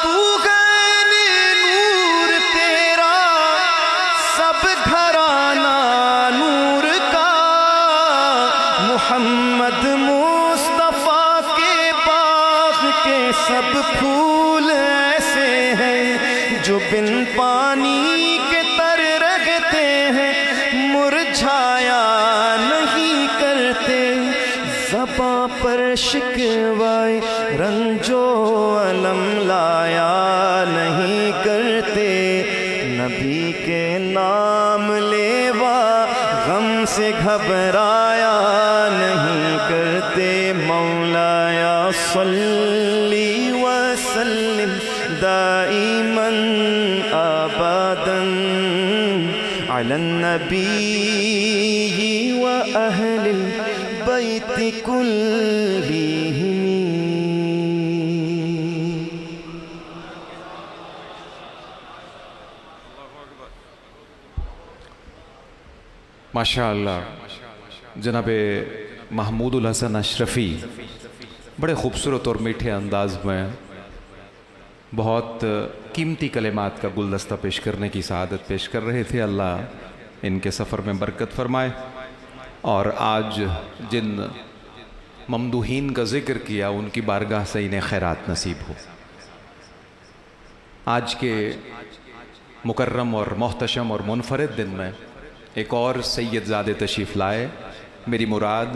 تو غیلی نور تیرا سب گھرانہ نور کا. محمد مصطفیٰ کے باغ کے سب پھول ایسے ہیں جو بن پانی کے تر رہتے ہیں مرجھایا نہیں کرتے. زباں پر شکوائے رنج و الم لایا نہیں کرتے. نبی کے نام لیوا غم سے گھبرایا نہیں کرتے. مولایا صلی وسلم دائما ابدا علی النبی واہل البیت کلہم. ماشاء اللہ. جناب محمود الحسن اشرفی بڑے خوبصورت اور میٹھے انداز میں بہت قیمتی کلمات کا گلدستہ پیش کرنے کی سعادت پیش کر رہے تھے. اللہ ان کے سفر میں برکت فرمائے. اور آج جن ممدوحین کا ذکر کیا ان کی بارگاہ سے انہیں خیرات نصیب ہو. آج کے مکرم اور محتشم اور منفرد دن میں ایک اور سید زادے تشریف لائے. میری مراد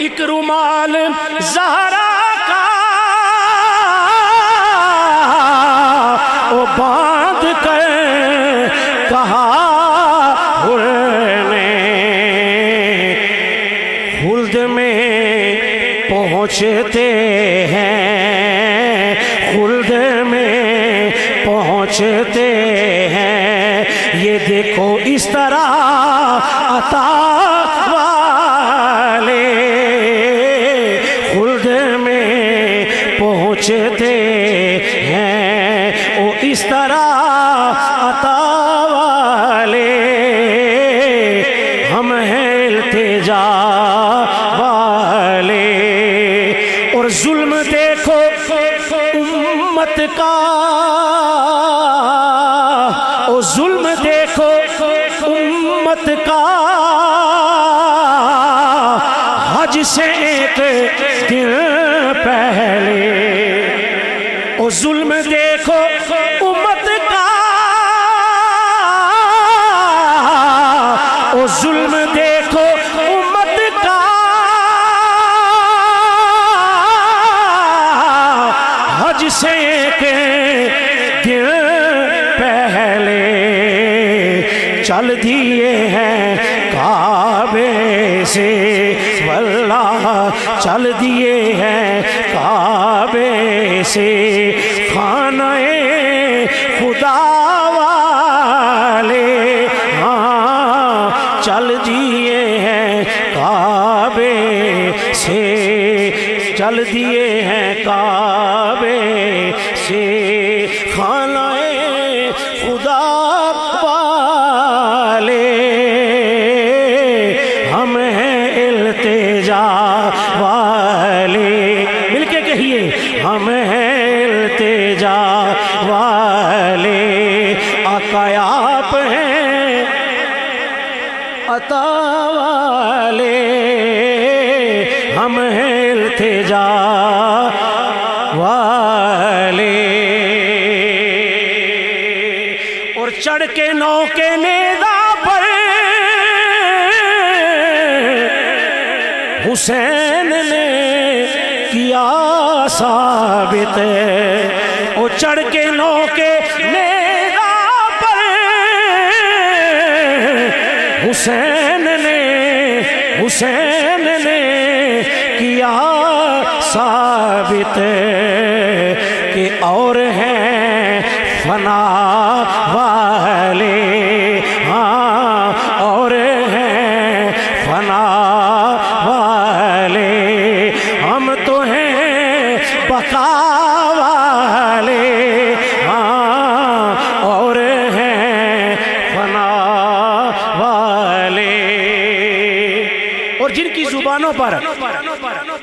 ایک رومال زہرا کا وہ باندھ کر کہا نے خلد میں پہنچتے ہیں، خلد میں پہنچتے ہیں، یہ دیکھو اس طرح عطا والے خلد میں پہنچتے ہیں، وہ اس طرح عطا والے، ہم ہیں التجا والے۔ اور ظلم دیکھو امت کا، اور ظلم دیکھو امت کا، حج سے ایک دن پہلے، اور ظلم دیکھو امت کا، اور ظلم دیکھو امت کا، حج سے ایک دن پہلے چل دیے ہیں کعبے سے، واللہ چل دیے ہیں کعبے سے، خانہ خدا والے، ہاں چل دیے ہیں کعبے سے، چل دیے ہیں کعبے سے، خانہ خدا والے، ہم ہیں التجا والے، مل کے کہیے ہم ہیں التجا والے، آقا آپ ہیں عطا والے، ہم ہیں التجا والے۔ اور چڑھ کے نو کے نیزہ پر حسین نے کیا ثابت، اور چڑھ کے نو کے نیزہ پر حسین نے کیا ثابت کہ اور ہیں فنا والے، ہاں اور ہیں فنا والے، ہم تو ہیں بقا والے، ہاں اور ہیں فنا والے۔ اور جن کی زبانوں پر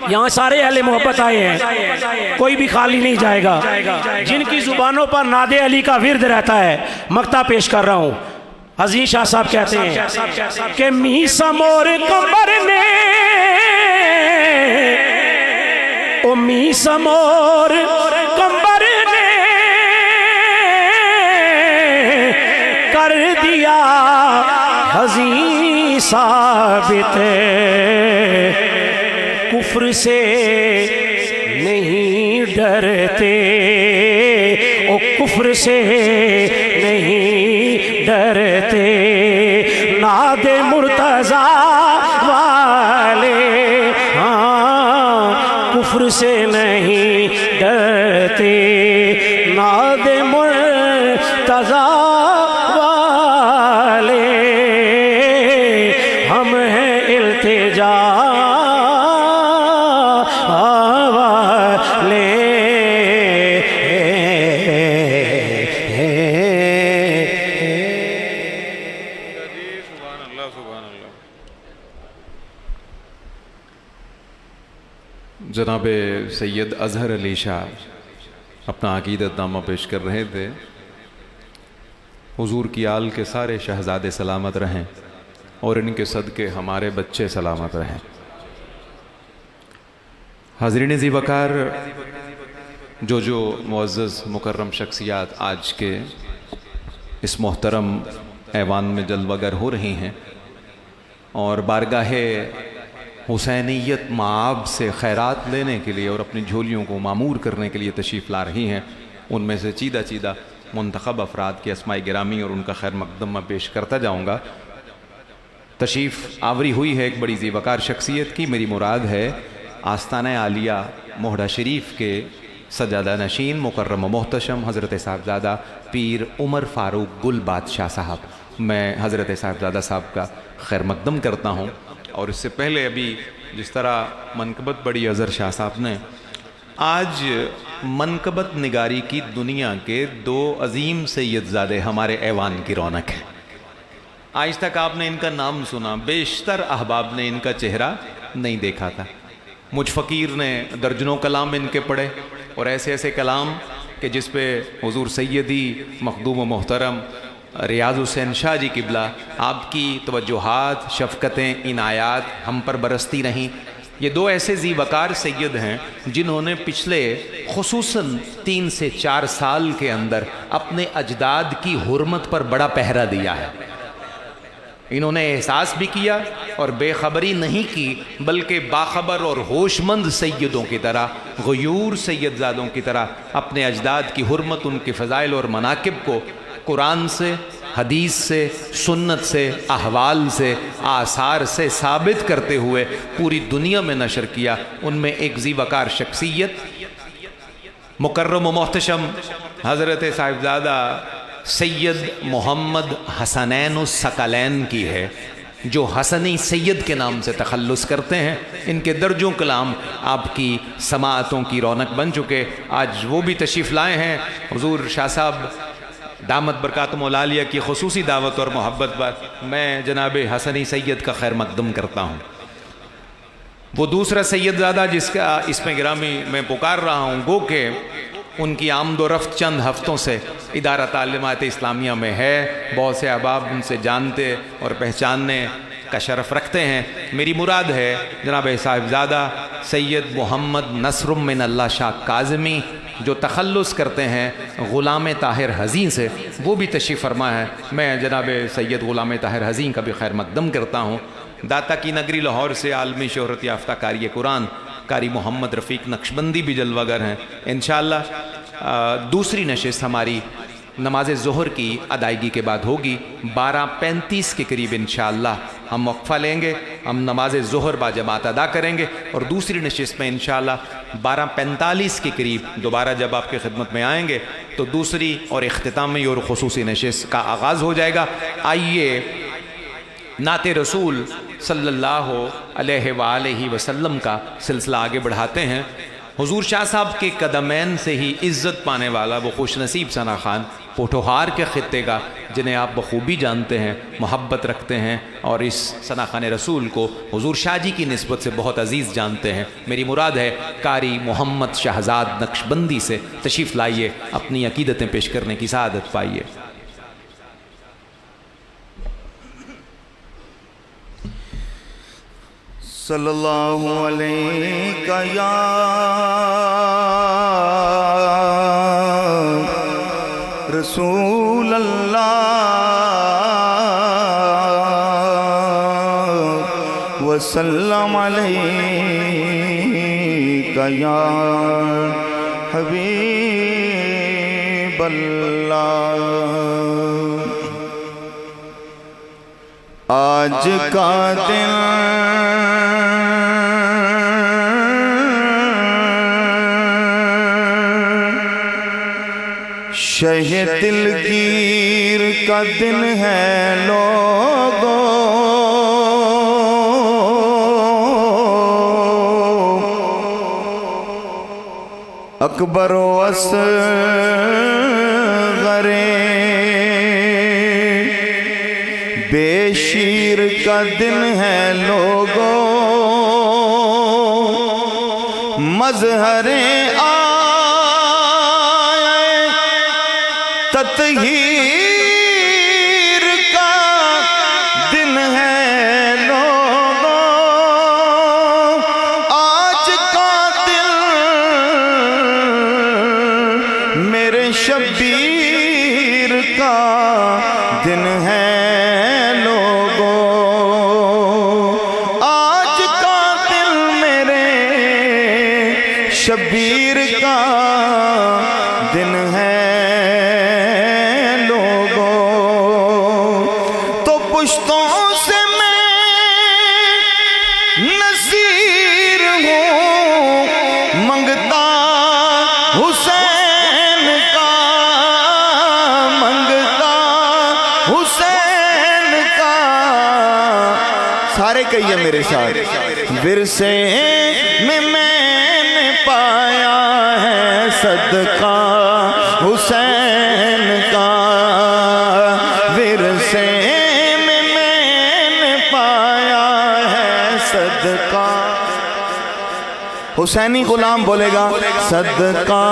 یہاں سارے اہل محبت آئے ہیں، کوئی بھی خالی نہیں جائے گا، جن کی زبانوں پر ناد علی کا ورد رہتا ہے، مقطع پیش کر رہا ہوں۔ عزیز شاہ صاحب کہتے ہیں کہ میسم اور کمبر نے، او میسم اور کمبر نے کر دیا حزین ثابت، کفر سے نہیں ڈرتے، او کفر سے نہیں ڈرتے، ناد مرتضی والے، ہاں کفر سے نہیں ڈرتے، ناد مرتضی والے، ہم ہیں التجا والے۔ جناب سید اظہر علی شاہ اپنا عقیدت نامہ پیش کر رہے تھے۔ حضور کی آل کے سارے شہزادے سلامت رہیں اور ان کے صدقے ہمارے بچے سلامت رہیں۔ حاضرین ذی وقار، جو معزز مکرم شخصیات آج کے اس محترم ایوان میں جلوہ گر ہو رہی ہیں اور بارگاہ حسینیت مآب سے خیرات لینے کے لیے اور اپنی جھولیوں کو معمور کرنے کے لیے تشریف لا رہی ہیں. ان میں سے چیدہ چیدہ منتخب افراد کے اسماء گرامی اور ان کا خیر مقدم میں پیش کرتا جاؤں گا. تشریف آوری ہوئی ہے ایک بڑی ذی وقار شخصیت کی. میری مراد ہے آستانہ عالیہ موہڈا شریف کے سجادہ نشین مکرم و محتشم حضرت صاحبزادہ پیر عمر فاروق گل بادشاہ صاحب. میں حضرت صاحبزادہ صاحب کا خیر مقدم کرتا ہوں. اور اس سے پہلے ابھی جس طرح منقبت بڑی اظہر شاہ صاحب نے، آج منقبت نگاری کی دنیا کے دو عظیم سیدزادے ہمارے ایوان کی رونق ہیں. آج تک آپ نے ان کا نام سنا، بیشتر احباب نے ان کا چہرہ نہیں دیکھا تھا. مجھ فقیر نے درجنوں کلام ان کے پڑھے، اور ایسے ایسے کلام کہ جس پہ حضور سیدی مخدوم و محترم ریاض حسین شاہ جی قبلہ آپ کی توجہات، شفقتیں، عنایات ہم پر برستی رہیں. یہ دو ایسے ذی وقار سید ہیں جنہوں نے پچھلے خصوصاً 3 سے 4 سال کے اندر اپنے اجداد کی حرمت پر بڑا پہرا دیا ہے. انہوں نے احساس بھی کیا اور بے خبری نہیں کی، بلکہ باخبر اور ہوش مند سیدوں کی طرح، غیور سیدزادوں کی طرح اپنے اجداد کی حرمت، ان کے فضائل اور مناقب کو قرآن سے، حدیث سے، سنت سے، احوال سے، آثار سے ثابت کرتے ہوئے پوری دنیا میں نشر کیا. ان میں ایک ذی وقار شخصیت مکرم و محتشم حضرت صاحبزادہ سید محمد حسنین الثقلین کی ہے، جو حسنی سید کے نام سے تخلص کرتے ہیں. ان کے درجوں کلام آپ کی سماعتوں کی رونق بن چکے. آج وہ بھی تشریف لائے ہیں. حضور شاہ صاحب دامت برکاتہم العالیہ کی خصوصی دعوت اور محبت پر میں جناب حسنی سید کا خیر مقدم کرتا ہوں. وہ دوسرا سیدزادہ جس کا اس میں گرامی میں پکار رہا ہوں، گو کہ ان کی آمد و رفت چند ہفتوں سے ادارہ تعلیمات اسلامیہ میں ہے. بہت سے احباب ان سے جانتے اور پہچاننے کا شرف رکھتے ہیں. میری مراد ہے جناب صاحبزادہ سید محمد نصر من اللہ شاہ کاظمی، جو تخلص کرتے ہیں غلام طاہر حزین سے. وہ بھی تشریف فرما ہے. میں جناب سید غلام طاہر حزین کا بھی خیر مقدم کرتا ہوں. داتا کی نگری لاہور سے عالمی شہرت یافتہ قاری قرآن قاری محمد رفیق نقشبندی بھی جلوہ گر ہیں. انشاءاللہ دوسری نشست ہماری نماز ظہر کی ادائیگی کے بعد ہوگی. 12:35 کے قریب انشاءاللہ ہم وقفہ لیں گے. ہم نماز ظہر با جماعت ادا کریں گے اور دوسری نشست میں انشاءاللہ 12:45 کے قریب دوبارہ جب آپ کی خدمت میں آئیں گے تو دوسری اور اختتامی اور خصوصی نشست کا آغاز ہو جائے گا. آئیے نعت رسول صلی اللہ علیہ وآلہ وسلم کا سلسلہ آگے بڑھاتے ہیں. حضور شاہ صاحب کے قدمین سے ہی عزت پانے والا وہ خوش نصیب ثنا خان پوٹھوہار کے خطے کا، جنہیں آپ بخوبی جانتے ہیں، محبت رکھتے ہیں اور اس ثنا خان رسول کو حضور شاہ جی کی نسبت سے بہت عزیز جانتے ہیں. میری مراد ہے قاری محمد شہزاد نقشبندی سے. تشریف لائیے، اپنی عقیدتیں پیش کرنے کی سعادت پائیے. صلی اللہ علیہ یا رسول اللہ وسلم علیہ یا حبیب اللہ. آج کا دن شہ دلگیر کا دن ہے لوگو، اکبر و اصغر بے شیر کا دن ہے لوگو، مظہر تطہیر کا دن ہے لوگوں، آج کا دن میرے شبیر کا دن ہے لوگوں، آج کا پشتوں سے میں نصیر ہوں منگتا حسین کا، منگتا حسین کا، سارے کہیے میرے ساتھ، ورثے میں نے پایا ہے صدقہ حسین کا، ورثے میں نے پایا ہے صدقہ، حسینی غلام بولے گا صدقہ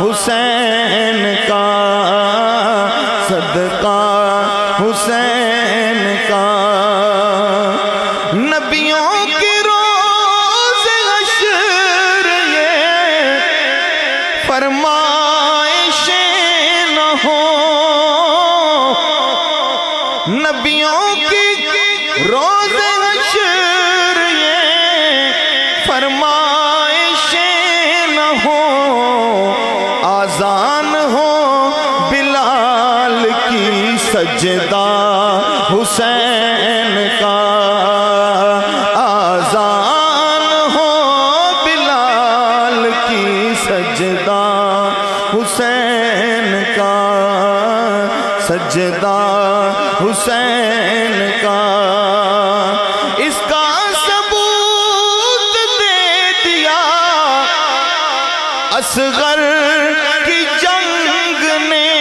حسین کا، صدقہ حسین کا، نبیوں کی روز حشر یہ فرمائشیں نہ ہو، نبیوں کی روز حشر یہ فرمائشیں نہ ہو، آذان ہو بلال کی سجدہ حسین کا، آذان ہو بلال کی سجدہ حسین کا، سجدہ حسین کا، اس کا ثبوت دے دیا اصغر کی جنگ نے،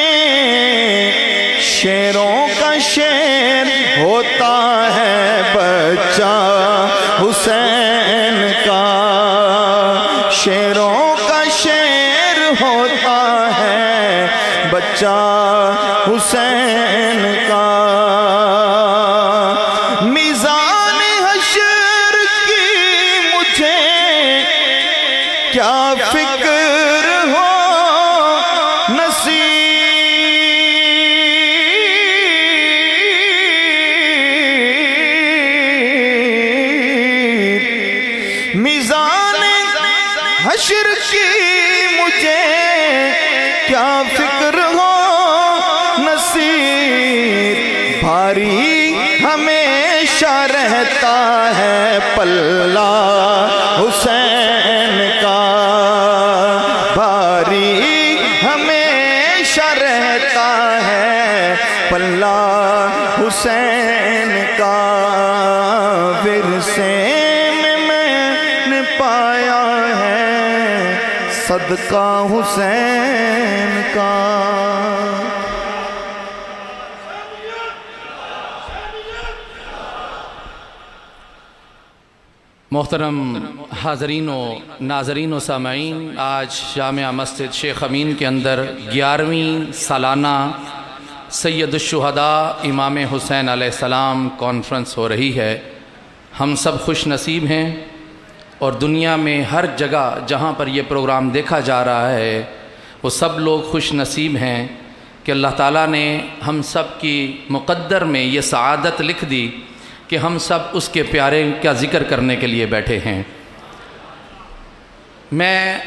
شیروں کا شیر ہوتا ہے بچہ حسین کا، شیروں کا شیر ہوتا ہے بچہ حسین کا، میزان حشر کی مجھے کیا فکر ہو نصیر، میزان حشر کی مجھے کیا فکر ہو نصیر، بھاری ہمیشہ رہتا ہے پلہ حسین کا، بھاری ہمیشہ رہتا ہے پلہ حسین کا، ورثے میں نے پایا ہے صدقہ حسین کا۔ محترم حاضرین و ناظرین و سامعین، آج جامعہ مسجد شیخ امین کے اندر 11ویں سالانہ سید الشہداء امام حسین علیہ السلام کانفرنس ہو رہی ہے۔ ہم سب خوش نصیب ہیں اور دنیا میں ہر جگہ جہاں پر یہ پروگرام دیکھا جا رہا ہے وہ سب لوگ خوش نصیب ہیں کہ اللہ تعالیٰ نے ہم سب کی مقدر میں یہ سعادت لکھ دی کہ ہم سب اس کے پیارے کا ذکر کرنے کے لیے بیٹھے ہیں۔ میں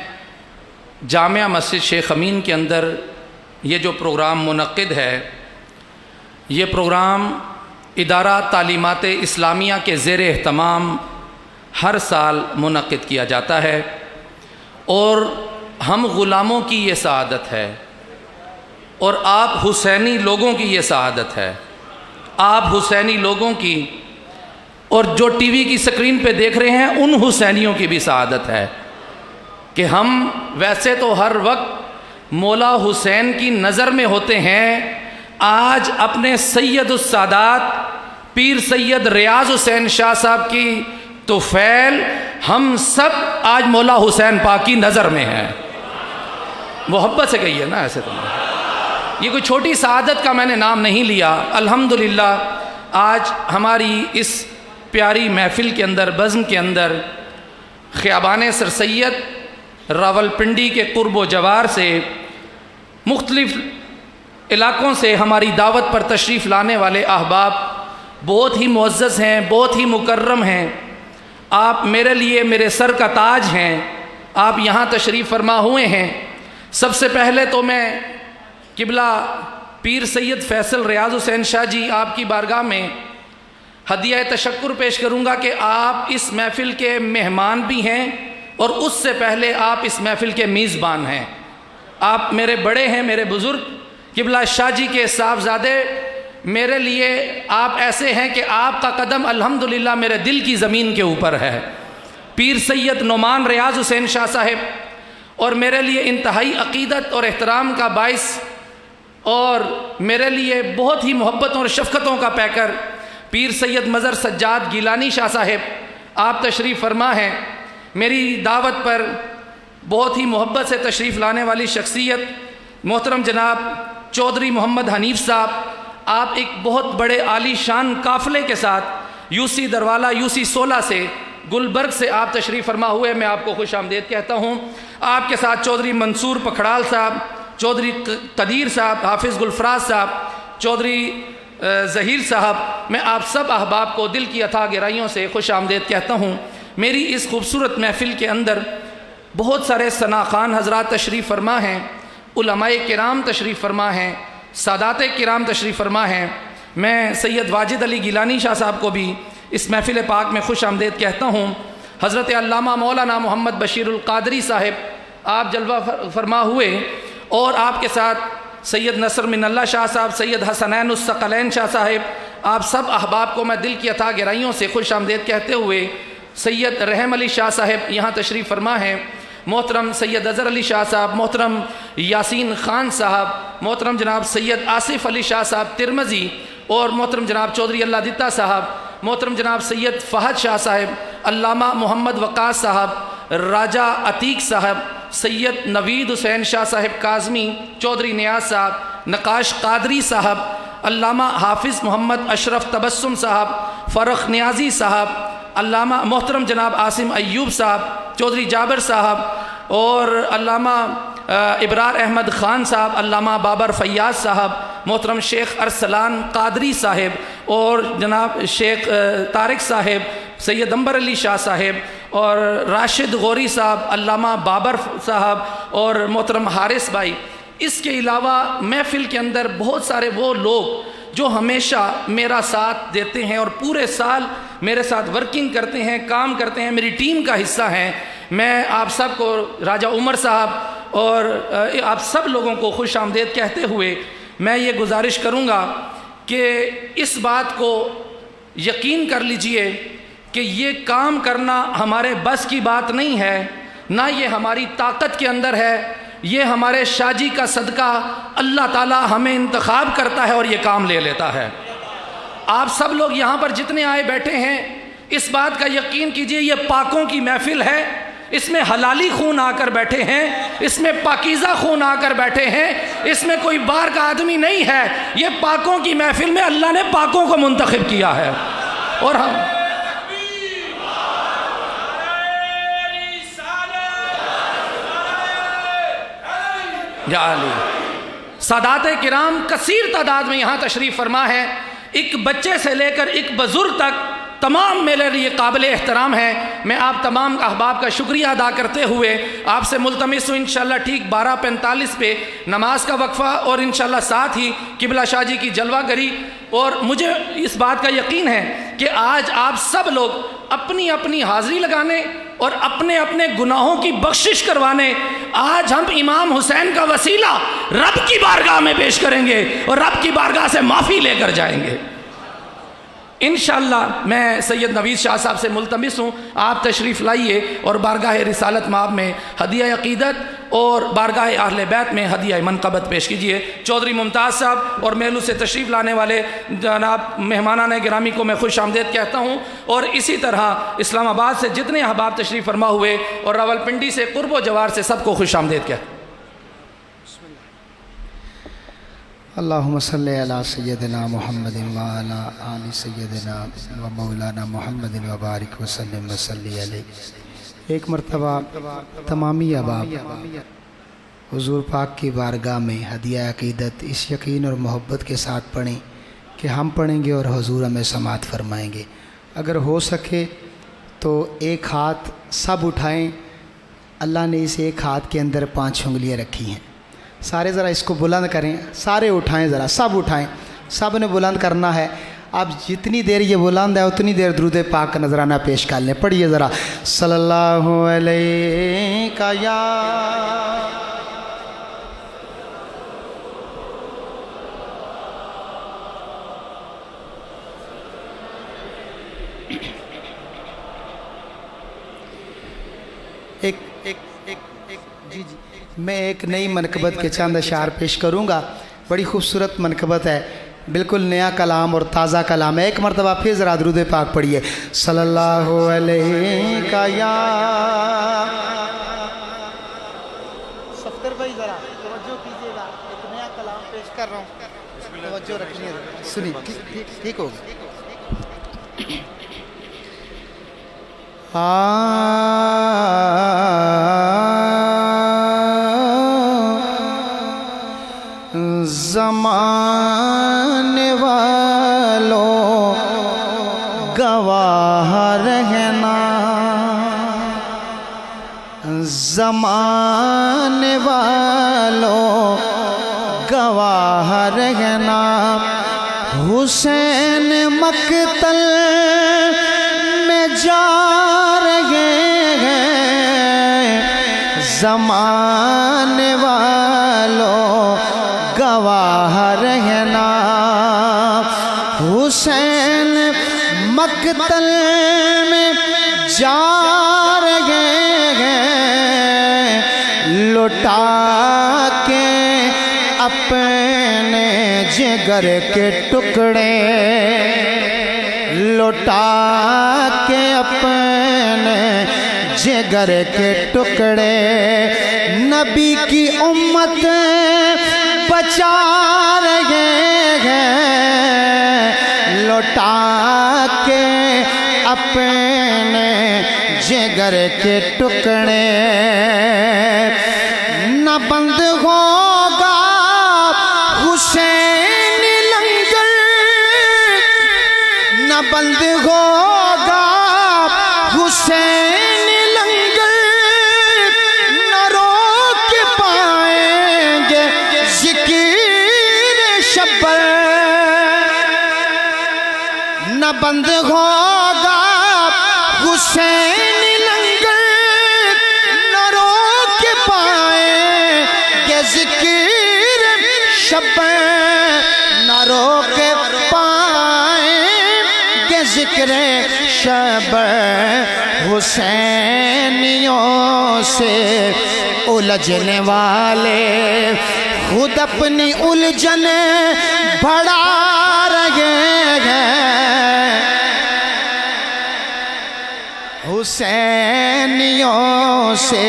جامعہ مسجد شیخ امین کے اندر یہ جو پروگرام منعقد ہے، یہ پروگرام ادارہ تعلیمات اسلامیہ کے زیر اہتمام ہر سال منعقد کیا جاتا ہے، اور ہم غلاموں کی یہ سعادت ہے اور آپ حسینی لوگوں کی یہ سعادت ہے، آپ حسینی لوگوں کی اور جو ٹی وی کی سکرین پہ دیکھ رہے ہیں ان حسینیوں کی بھی سعادت ہے کہ ہم ویسے تو ہر وقت مولا حسین کی نظر میں ہوتے ہیں، آج اپنے سید السادات پیر سید ریاض حسین شاہ صاحب کی طفیل ہم سب آج مولا حسین پاک کی نظر میں ہیں۔ محبت سے کہیے نا، ایسے تو یہ کوئی چھوٹی سعادت کا میں نے نام نہیں لیا۔ الحمدللہ آج ہماری اس پیاری محفل کے اندر، بزم کے اندر خیابان سر سید راولپنڈی کے قرب و جوار سے، مختلف علاقوں سے ہماری دعوت پر تشریف لانے والے احباب بہت ہی معزز ہیں، بہت ہی مکرم ہیں۔ آپ میرے لیے میرے سر کا تاج ہیں، آپ یہاں تشریف فرما ہوئے ہیں۔ سب سے پہلے تو میں قبلہ پیر سید فیصل ریاض حسین شاہ جی آپ کی بارگاہ میں ہدیہ تشکر پیش کروں گا کہ آپ اس محفل کے مہمان بھی ہیں اور اس سے پہلے آپ اس محفل کے میزبان ہیں. آپ میرے بڑے ہیں, میرے بزرگ قبلہ شاہ جی کے صاحبزادے. میرے لیے آپ ایسے ہیں کہ آپ کا قدم الحمدللہ میرے دل کی زمین کے اوپر ہے. پیر سید نعمان ریاض حسین شاہ صاحب اور میرے لیے انتہائی عقیدت اور احترام کا باعث اور میرے لیے بہت ہی محبتوں اور شفقتوں کا پیکر پیر سید مظہر سجاد گیلانی شاہ صاحب آپ تشریف فرما ہیں. میری دعوت پر بہت ہی محبت سے تشریف لانے والی شخصیت محترم جناب چودھری محمد حنیف صاحب, آپ ایک بہت بڑے عالی شان قافلے کے ساتھ یوسی دروالا یوسی 16 سے گلبرگ سے آپ تشریف فرما ہوئے. میں آپ کو خوش آمدید کہتا ہوں. آپ کے ساتھ چودھری منصور پکھڑال صاحب, چودھری قدیر صاحب, حافظ گلفراز صاحب, چودھری ظہیر صاحب, میں آپ سب احباب کو دل کی عطا گرائیوں سے خوش آمدید کہتا ہوں. میری اس خوبصورت محفل کے اندر بہت سارے ثناخوان حضرات تشریف فرما ہیں, علماء کرام تشریف فرما ہیں, سادات کرام تشریف فرما ہیں. میں سید واجد علی گیلانی شاہ صاحب کو بھی اس محفل پاک میں خوش آمدید کہتا ہوں. حضرت علامہ مولانا محمد بشیر القادری صاحب آپ جلوہ فرما ہوئے اور آپ کے ساتھ سید نصر من اللہ شاہ صاحب, سید حسنین الثقلین شاہ صاحب, آپ سب احباب کو میں دل کی عطا گرائیوں سے خوش آمدید کہتے ہوئے سید رحم علی شاہ صاحب یہاں تشریف فرما ہیں. محترم سید اظہر علی شاہ صاحب, محترم یاسین خان صاحب, محترم جناب سید آصف علی شاہ صاحب ترمذی اور محترم جناب چودھری اللہ دتا صاحب, محترم جناب سید فہد شاہ صاحب, علامہ محمد وقاص صاحب, راجہ عتیق صاحب, سید نوید حسین شاہ صاحب کاظمی, چودھری نیاز صاحب, نقاش قادری صاحب, علامہ حافظ محمد اشرف تبسم صاحب, فرخ نیازی صاحب, علامہ محترم جناب عاصم ایوب صاحب, چودھری جابر صاحب اور علامہ ابرار احمد خان صاحب, علامہ بابر فیاض صاحب, محترم شیخ ارسلان قادری صاحب اور جناب شیخ طارق صاحب, سید انبر علی شاہ صاحب اور راشد غوری صاحب, علامہ بابر صاحب اور محترم حارث بھائی. اس کے علاوہ محفل کے اندر بہت سارے وہ لوگ جو ہمیشہ میرا ساتھ دیتے ہیں اور پورے سال میرے ساتھ ورکنگ کرتے ہیں, کام کرتے ہیں, میری ٹیم کا حصہ ہیں. میں آپ سب کو راجہ عمر صاحب اور آپ سب لوگوں کو خوش آمدید کہتے ہوئے میں یہ گزارش کروں گا کہ اس بات کو یقین کر لیجئے کہ یہ کام کرنا ہمارے بس کی بات نہیں ہے, نہ یہ ہماری طاقت کے اندر ہے. یہ ہمارے شاہ جی کا صدقہ اللہ تعالیٰ ہمیں انتخاب کرتا ہے اور یہ کام لے لیتا ہے. آپ سب لوگ یہاں پر جتنے آئے بیٹھے ہیں اس بات کا یقین کیجئے یہ پاکوں کی محفل ہے. اس میں حلالی خون آ کر بیٹھے ہیں, اس میں پاکیزہ خون آ کر بیٹھے ہیں, اس میں کوئی باہر کا آدمی نہیں ہے. یہ پاکوں کی محفل میں اللہ نے پاکوں کو منتخب کیا ہے. اور ہم یا علی سادات کرام کثیر تعداد میں یہاں تشریف فرما ہے. ایک بچے سے لے کر ایک بزرگ تک تمام میرے لیے قابل احترام ہے. میں آپ تمام احباب کا شکریہ ادا کرتے ہوئے آپ سے ملتمس ہوں انشاءاللہ ٹھیک 12:45 پہ نماز کا وقفہ اور انشاءاللہ ساتھ ہی قبلہ شاہ جی کی جلوہ گری. اور مجھے اس بات کا یقین ہے کہ آج آپ سب لوگ اپنی اپنی حاضری لگانے اور اپنے اپنے گناہوں کی بخشش کروانے آج ہم امام حسین کا وسیلہ رب کی بارگاہ میں پیش کریں گے اور رب کی بارگاہ سے معافی لے کر جائیں گے انشاءاللہ. میں سید نوید شاہ صاحب سے ملتمس ہوں آپ تشریف لائیے اور بارگاہ رسالت مآب میں ہدیہ عقیدت اور بارگاہ اہل بیت میں ہدیہ منقبت پیش کیجیے. چودھری ممتاز صاحب اور میلو سے تشریف لانے والے جناب مہمانان گرامی کو میں خوش آمدید کہتا ہوں. اور اسی طرح اسلام آباد سے جتنے احباب تشریف فرما ہوئے اور راولپنڈی سے قرب و جوار سے سب کو خوش آمدید کہتا ہوں. اللہم صلی علی سیدنا محمد وعلی آل سیدنا و مولانا محمد وبارک وسلم وصلی علیہ. ایک مرتبہ تمامی احباب حضور پاک کی بارگاہ میں ہدیہ عقیدت اس یقین اور محبت کے ساتھ پڑھیں کہ ہم پڑھیں گے اور حضور ہمیں سماعت فرمائیں گے. اگر ہو سکے تو ایک ہاتھ سب اٹھائیں. اللہ نے اس ایک ہاتھ کے اندر 5 انگلیاں رکھی ہیں. سارے ذرا اس کو بلند کریں، سارے اٹھائیں، ذرا سب اٹھائیں، سب نے بلند کرنا ہے۔ اب جتنی دیر یہ بلند ہے اتنی دیر درود پاک کا نذرانہ پیش کر لیں۔ پڑھیے ذرا، صلی اللہ علیہ یا جی میں ایک نئی منقبت کے چند اشعار پیش کروں گا۔ بڑی خوبصورت منقبت ہے، بالکل نیا کلام اور تازہ کلام ہے۔ ایک مرتبہ پھر ذرا درود پاک پڑھیے، صلی اللہ علیہ یا سفتر بھائی ذرا توجہ کیجیے گا، ایک نیا کلام پیش کر رہا ہوں، توجہ رکھیے، سنیے، ٹھیک ہوگا۔ زمانے والوں گواہ رہنا، زمانے والوں گواہ رہنا، حسین مقتل میں جا رہے ہیں، زمانے والوں گواہ رہنا، حسین مقتل میں جا رہے ہیں، لٹا کے اپنے جگر کے ٹکڑے، لٹا کے اپنے جگر کے ٹکڑے، نبی کی امت بچا رہے ہیں، لوٹا کے اپنے جگر کے ٹکڑے، نہ بند ہوگا حسین لنگر، نہ بند ہوگا حسین لنگر، نہ روک پائیں گے ذکر شبر، نہ بند ہوگا حسین لنگر، نہ روک پائیں گے ذکر شبر، نہ روک پائیں گے ذکر شبر، حسینیوں سے الجھنے والے خود اپنی الجھن بڑھا رہے ہیں، حسینیوں سے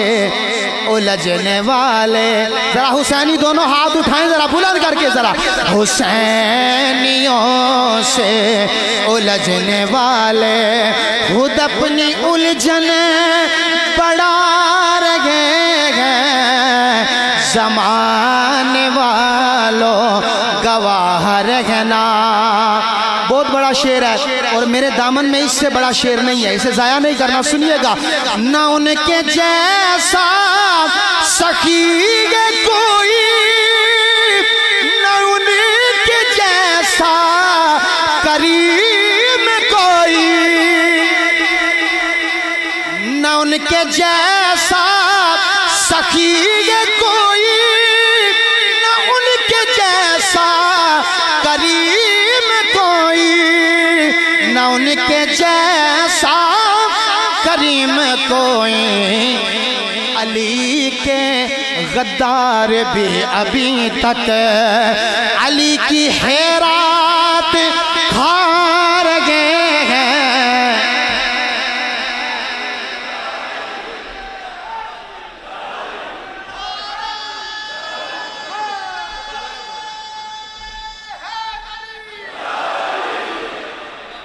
الجھنے والے، ذرا حسینی دونوں ہاتھ اٹھائیں ذرا بلند کر کے، ذرا حسینیوں سے الجھنے والے خود اپنی الجھن بڑھا رہے ہیں، زمانے والوں گواہ رہنا۔ بہت بڑا شعر ہے اور میرے دامن میں اس سے بڑا شعر نہیں ہے، اسے ضائع نہیں کرنا، سنیے گا۔ نہ ان کے جیسا سخی ہے کوئی، نہ ان کے جیسا کریم کوئی، نہ ان کے جیسا سخی ہے کوئی، نہ ان کے جیسا کریم کوئی، نہ ان کے جیسا کریم کوئی، علی کے غدار بھی ابھی تک علی کی خیرات کھا رہے ہیں۔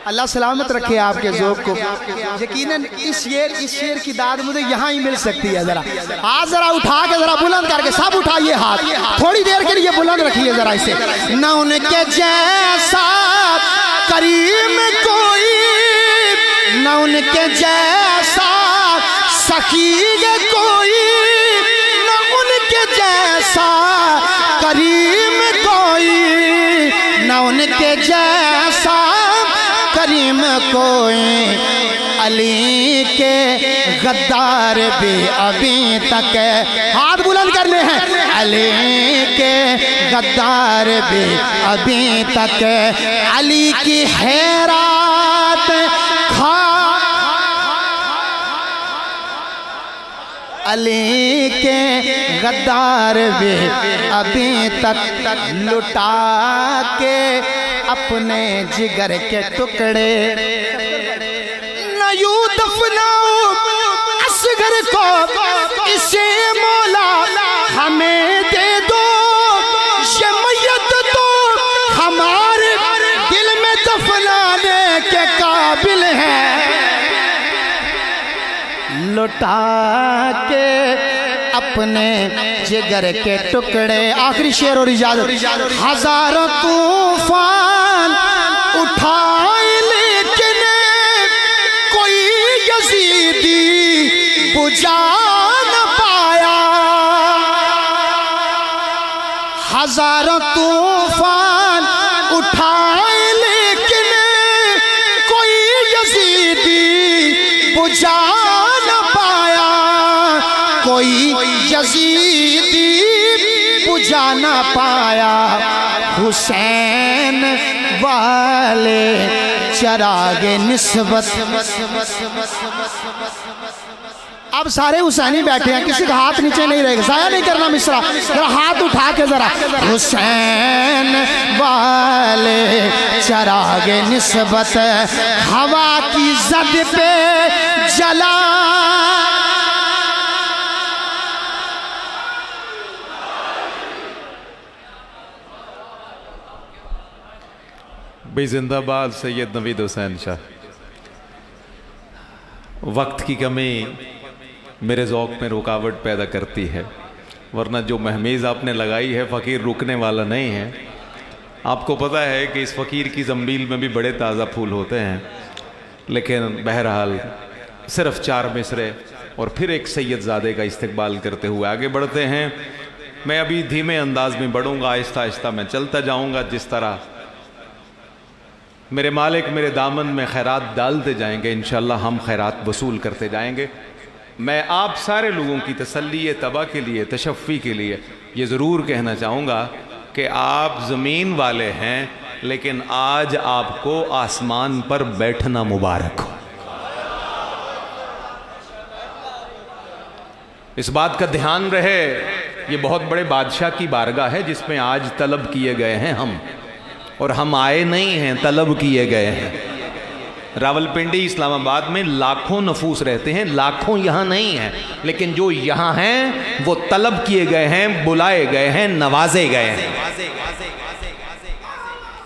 اللہ سلامت رکھے آپ کے ذوق کو۔ یقیناً اس شعر کی داد مجھے یہاں ہی مل سکتی ہے۔ ذرا ہاتھ ذرا اٹھا کے ذرا بلند کر کے سب اٹھائیے ہاتھ، تھوڑی دیر کے لیے بلند رکھیے ذرا اسے۔ نہ ان کے جیسا کریم کوئی، نہ ان کے جیسا سخی کوئی، نہ ان کے جیسا جیسا کریم کوئی علی کے غدار بھی ابھی تک ہے. ہاتھ بلند کرنے ہیں. علی کے غدار بھی ابھی تک ہے. علی کی حیرات علی کے غدار بھی ابھی تک لٹا کے اپنے جگر کے ٹکڑے نہ یوں دفناؤ اصغر کو اسے مولا ہمیں دے دو. یہ میت تو ہمارے دل میں دفنانے کے قابل ہے. لٹا کے اپنے جگر کے ٹکڑے. آخری شعر اور اجازت. ہزاروں طوفان اٹھائے لیکن کوئی یزیدی بجھا نہ پایا. ہزاروں طوفان اٹھائے لیکن کوئی یزیدی بجھا کوئی یزیدی بجھا نہ پایا. حسین والے چراغ نسبت. اب سارے حسینی بیٹھے ہیں, کسی کا ہاتھ نیچے نہیں رہے گا, ضائع نہیں کرنا مصرع. ذرا ہاتھ اٹھا کے ذرا. حسین والے چراغ نسبت ہوا کی زد پہ جلا. بھئی زندہ باد سید نوید حسین شاہ. وقت کی کمی میرے ذوق میں رکاوٹ پیدا کرتی ہے, ورنہ جو مہمیز آپ نے لگائی ہے فقیر رکنے والا نہیں ہے. آپ کو پتہ ہے کہ اس فقیر کی زنبیل میں بھی بڑے تازہ پھول ہوتے ہیں, لیکن بہرحال صرف 4 مصرے اور پھر ایک سید زادے کا استقبال کرتے ہوئے آگے بڑھتے ہیں. میں ابھی دھیمے انداز میں بڑھوں گا, آہستہ آہستہ میں چلتا جاؤں گا. جس طرح میرے مالک میرے دامن میں خیرات ڈالتے جائیں گے, انشاءاللہ ہم خیرات وصول کرتے جائیں گے. میں آپ سارے لوگوں کی تسلی طبع کے لیے, تشفی کے لیے یہ ضرور کہنا چاہوں گا کہ آپ زمین والے ہیں, لیکن آج آپ کو آسمان پر بیٹھنا مبارک ہو. اس بات کا دھیان رہے, یہ بہت بڑے بادشاہ کی بارگاہ ہے جس میں آج طلب کیے گئے ہیں ہم, اور ہم آئے نہیں ہیں, طلب کیے گئے ہیں. راول پنڈی اسلام آباد میں لاکھوں نفوس رہتے ہیں, لاکھوں یہاں نہیں ہیں, لیکن جو یہاں ہیں وہ طلب کیے گئے ہیں, بلائے گئے ہیں, نوازے گئے ہیں.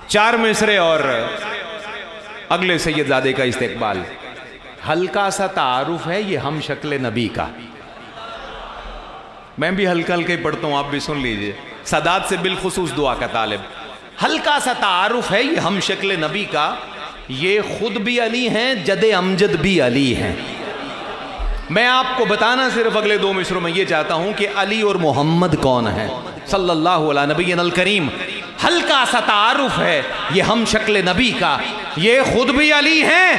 4 مصرے اور اگلے سید زادے کا استقبال. ہلکا سا تعارف ہے یہ ہم شکل نبی کا. میں بھی ہلکا ہلکا ہی پڑھتا ہوں, آپ بھی سن لیجئے. سادات سے بالخصوص دعا کا طالب. ہلکا سا تعارف ہے یہ ہم شکل نبی کا. یہ خود بھی علی ہیں, جد امجد بھی علی ہیں. میں آپ کو بتانا صرف اگلے 2 مصروں میں یہ چاہتا ہوں کہ علی اور محمد کون ہیں صلی اللہ علیہ نبینا الکریم. ہلکا سا تعارف ہے یہ ہم شکل نبی کا. یہ خود بھی علی ہیں,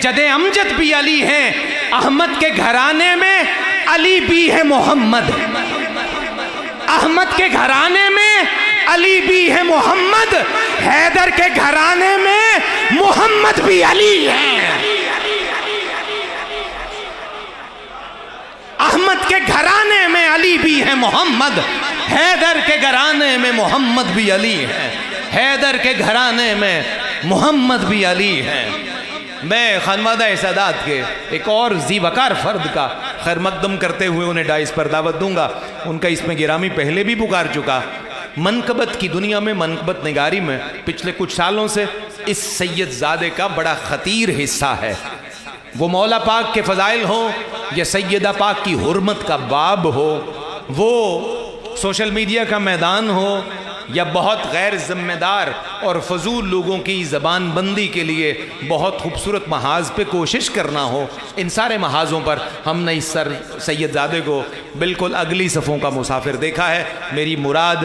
جد امجد بھی علی ہیں. احمد کے گھرانے میں علی بھی ہے محمد. احمد کے گھرانے میں علی بھی ہے محمد. حیدر کے گھرانے میں محمد بھی علی ہیں. احمد کے گھرانے میں علی بھی ہے محمد. حیدر کے گھرانے میں محمد بھی علی ہیں. حیدر کے گھرانے میں محمد بھی علی ہیں. میں خانوادہ سادات کے ایک اور ذی وقار فرد کا خیر مقدم کرتے ہوئے انہیں ڈائس پر دعوت دوں گا. ان کا اس میں گرامی پہلے بھی پکار چکا. منقبت کی دنیا میں, منقبت نگاری میں پچھلے کچھ سالوں سے اس سید زادے کا بڑا خطیر حصہ ہے. وہ مولا پاک کے فضائل ہوں یا سیدہ پاک کی حرمت کا باب ہو, وہ سوشل میڈیا کا میدان ہو یا بہت غیر ذمہ دار اور فضول لوگوں کی زبان بندی کے لیے بہت خوبصورت محاذ پہ کوشش کرنا ہو, ان سارے محاذوں پر ہم نے اس سید زادے کو بالکل اگلی صفوں کا مسافر دیکھا ہے. میری مراد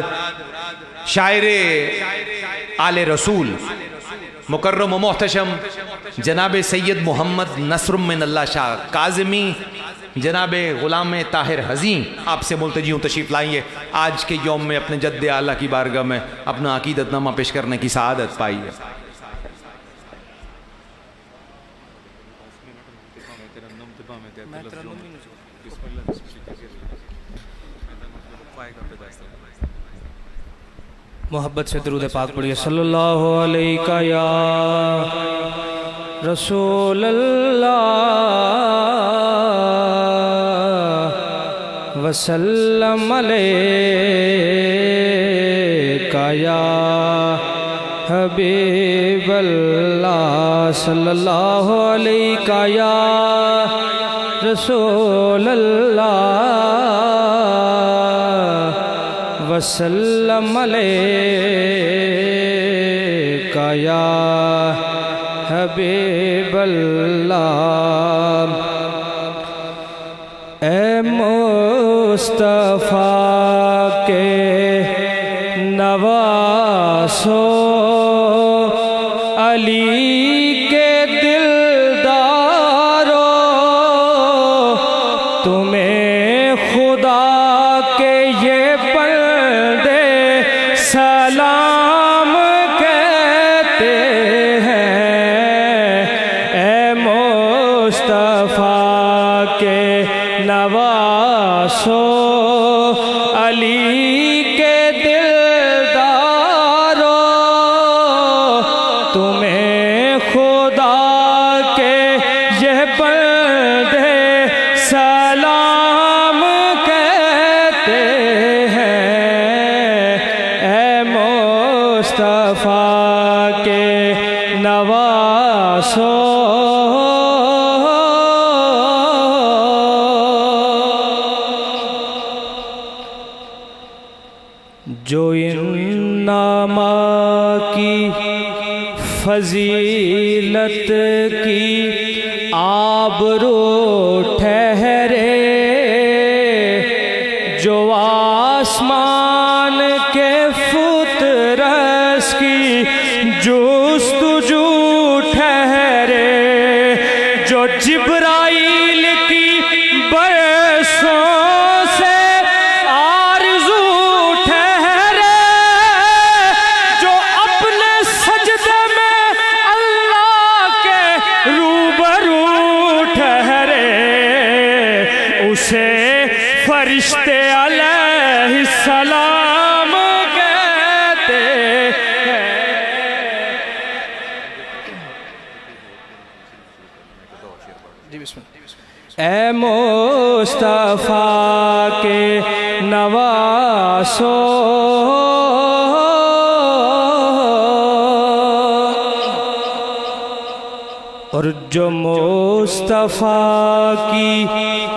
شاعر آل رسول مکرم و محتشم جناب سید محمد نصر من اللہ شاہ کاظمی، جناب غلام طاہر حزین آپ سے ملتجی ہوں تشریف لائیے، آج کے یوم میں اپنے جد اعلیٰ کی بارگاہ میں اپنا عقیدت نامہ پیش کرنے کی سعادت پائی ہے۔ محبت سے درود پاک پڑھیے، صلی اللہ علیہ یا رسول اللہ وسلم علیکہ یا حبیب اللہ، صلی اللہ علیہ یا رسول اللہ وسلم علیکہ یا حبیب اللہ۔ اے مصطفیٰ کے نواسو علی کے دلدارو، تمہیں خدا کے یہ بندے سلام کہتے ہیں۔ اے مصطفیٰ کے نواسو علی کے دلدارو، تمہیں خدا کے یہ بندے سلام کہتے ہیں۔ اے مصطفیٰ کے نواسو جو ان نامہ کی فضیلت کی آبرو ٹھہرے، جو آسمان کے فطرس کی جستجو ٹھہرے، جو جبرائیل کی برسوں سے آرزو ٹھہرے، جو اپنے سجدے میں اللہ کے روبرو ٹھہرے، اسے فرشتے علیہ السلام کہتے ہیں۔ جی بسم اللہ۔ اے مصطفیٰ کے نواسو اور جو مصطفیٰ کی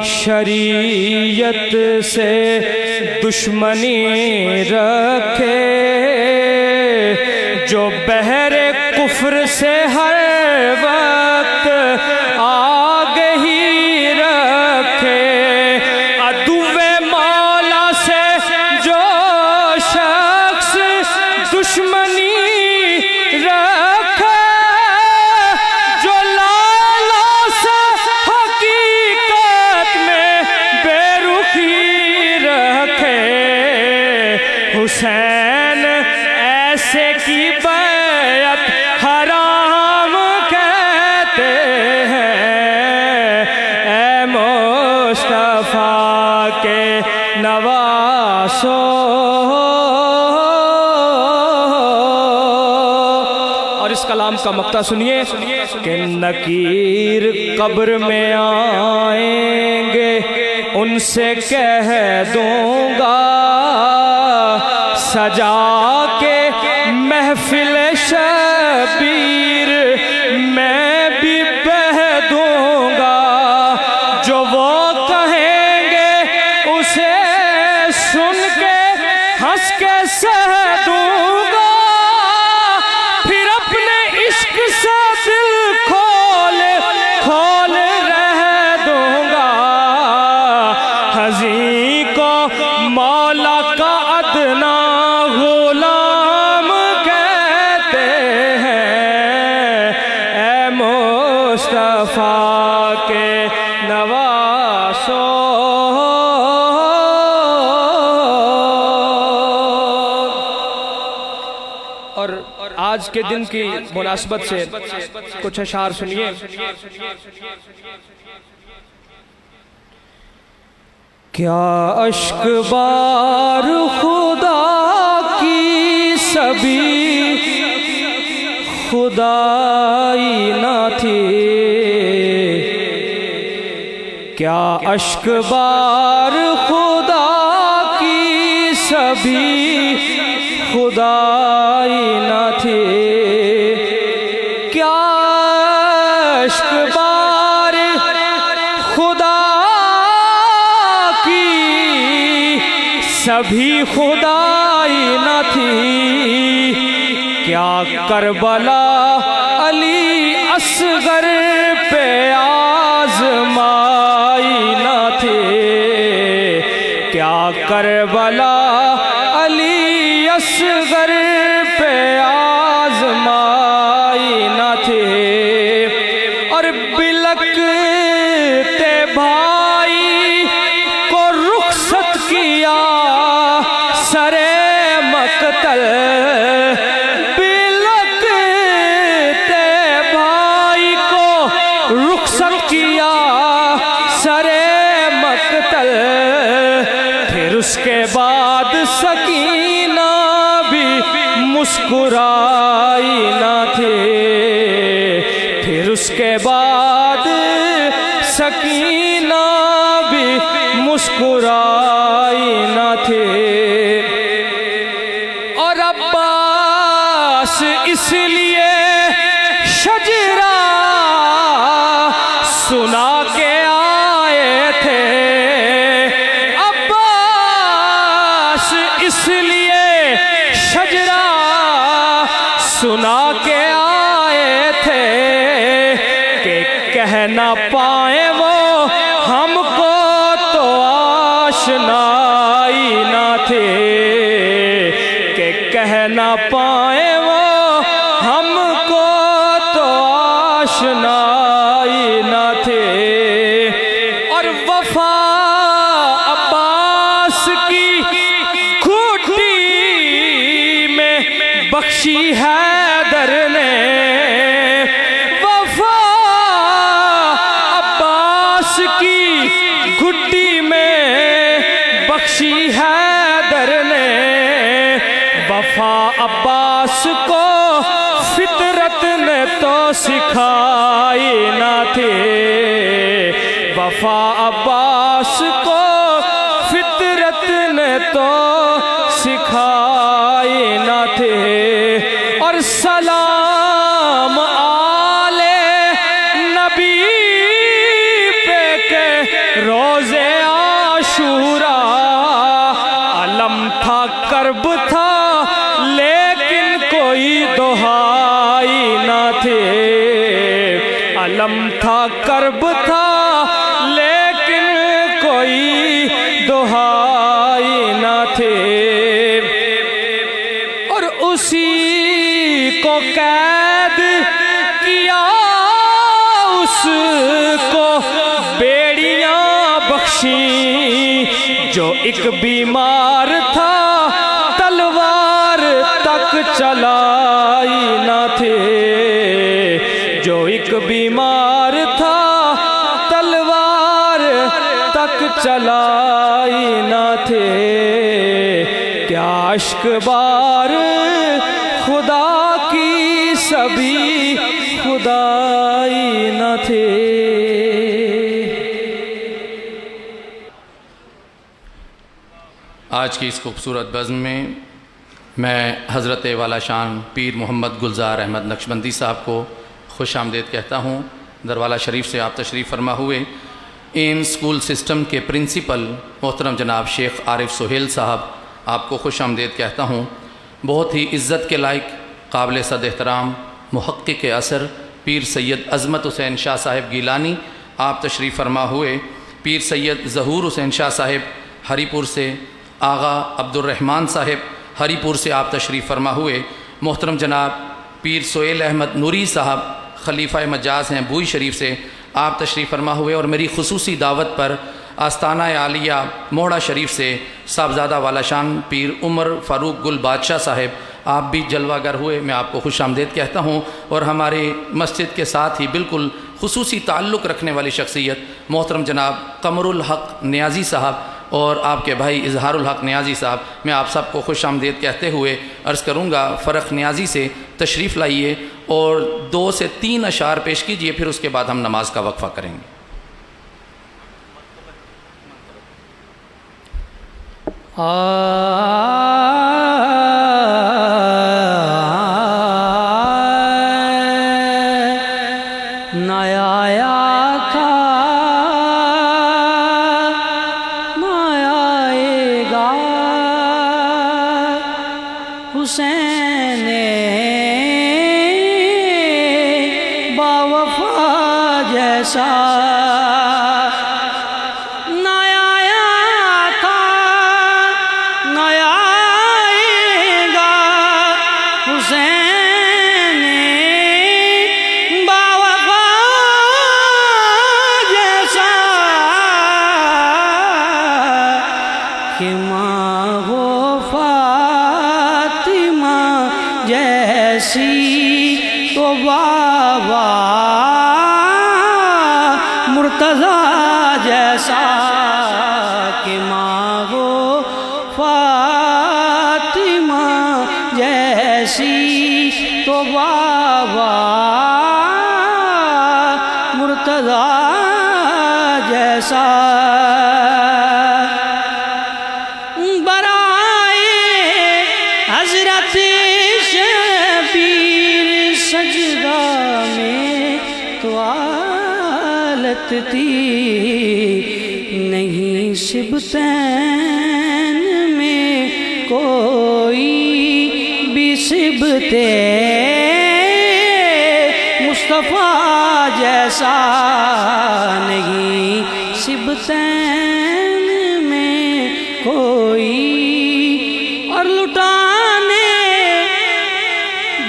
شریعت سے دشمنی رکھے، جو بحر کفر سے ہر وقت آگہی رکھے، عدو مولا سے جو شخص دشمنی رکھے، جو لالا سے حقیقت میں بے رخی رکھے، حسین ایسے کی بیعت حرام کہتے ہیں۔ اے مصطفیٰ کے نواسو اور اس کلام کا مقطع سنیے کہ نکیر قبر میں آئیں گے، ان سے کہہ دوں گا سجا کے محفل شبیر میں بھی بہہ دوں گا، جو وہ کہیں گے اسے سن کے ہنس کے سہ دوں گا، پھر اپنے عشق سے دل کھول کھول رہ دوں گا، حزین کو مولا کا ادنا غلام کہتے مصطفیٰ کے نواسو اور آج کے دن کی مناسبت سے کچھ اشعار سنیے. کیا اشک بار خدا کی سبھی خدائی نہ تھی, کیا اشک بار خدا کی سبھی خدائی نہ تھی, کیا اشک بار خدا کی سبھی خدائی نہ تھی, کیا کربلا علی اصغر پہ آزمائی نہ تھی, کیا کربلا علی اصغر پہ آزمائی نہ تھی, اور بلکتے بھائی کو رخصت کیا سرے مقتل, بلکتے بھائی کو رخصت کیا سرے مقتل, پھر اس کے بعد سکینہ بھی مسکرائی نہ تھی, پھر اس کے بعد سکینہ بھی مسکرائی نہ تھی, اور عباس اس لیے شجرہ سنا کے آئے تھے, عباس اس لیے شجرہ سنا کے آئے تھے کہ کہہ نہ پائیں وہ ہم کو تو آشنائی نہ تھے, کہ کہہ نہ پائیں وہ ہم کو تو آشنائی نہ تھے, اور وفا عباس کی گھٹی میں بخشی حیدر نے, وفا عباس کی گھٹی میں بخشی حیدر نے, وفا عباس کو فطرت نے تو سکھائی نہ تھی, وفا عباس کو فطرت نے تو سکھائی نہ تھی, اور سلام آل نبی پہ کہ روزے عاشورا علم تھا کرب تھا لیکن کوئی دہائی نہ تھی, علم تھا کرب تھا لیکن کوئی دہائی نہ تھی, اور اسی کو قید کیا اس کو بیڑیاں بخشیں, جو ایک بیمار تھا تلوار تک چلائی نہ تھی, جو ایک بیمار تھا تلوار تک چلائی نہ تھے, کیا اشک بار خدا کی سبھی خدائی نہ تھے. آج کی اس خوبصورت بزم میں میں حضرت والا شان پیر محمد گلزار احمد نقشبندی صاحب کو خوش آمدید کہتا ہوں. دروالا شریف سے آپ تشریف فرما ہوئے این اسکول سسٹم کے پرنسپل محترم جناب شیخ عارف سہیل صاحب آپ کو خوش آمدید کہتا ہوں. بہت ہی عزت کے لائق قابل صد احترام محقق عصر پیر سید عظمت حسین شاہ صاحب گیلانی آپ تشریف فرما ہوئے. پیر سید ظہور حسین شاہ صاحب ہری پور سے, آغا عبد الرحمن صاحب ہری پور سے آپ تشریف فرما ہوئے. محترم جناب پیر سہیل احمد نوری صاحب خلیفہ مجاز ہیں بوئی شریف سے، آپ تشریف فرما ہوئے اور میری خصوصی دعوت پر آستانہ عالیہ موہڑا شریف سے صاحبزادہ والا شان پیر عمر فاروق گل بادشاہ صاحب آپ بھی جلوہ گر ہوئے، میں آپ کو خوش آمدید کہتا ہوں۔ اور ہمارے مسجد کے ساتھ ہی بالکل خصوصی تعلق رکھنے والی شخصیت محترم جناب قمر الحق نیازی صاحب اور آپ کے بھائی اظہار الحق نیازی صاحب، میں آپ سب کو خوش آمدید کہتے ہوئے عرض کروں گا فرق نیازی سے تشریف لائیے اور 2 سے 3 اشعار پیش کیجئے، پھر اس کے بعد ہم نماز کا وقفہ کریں گے۔ حسین باوفا جیسا نہ آیا تھا نہ آئے گا، حسین باوفا جیسا کہ ماں ہو جیسی تو بابا مرتضیٰ جیسا کہ ماں ہو فاطمہ جیسی تو بابا مرتضیٰ جیسا برائے حضرت سجدہ میں تو حالت تھی نہیں، سبتین میں کوئی بھی سبتے مصطفیٰ جیسا نہیں، سبتین میں کوئی اور لٹانے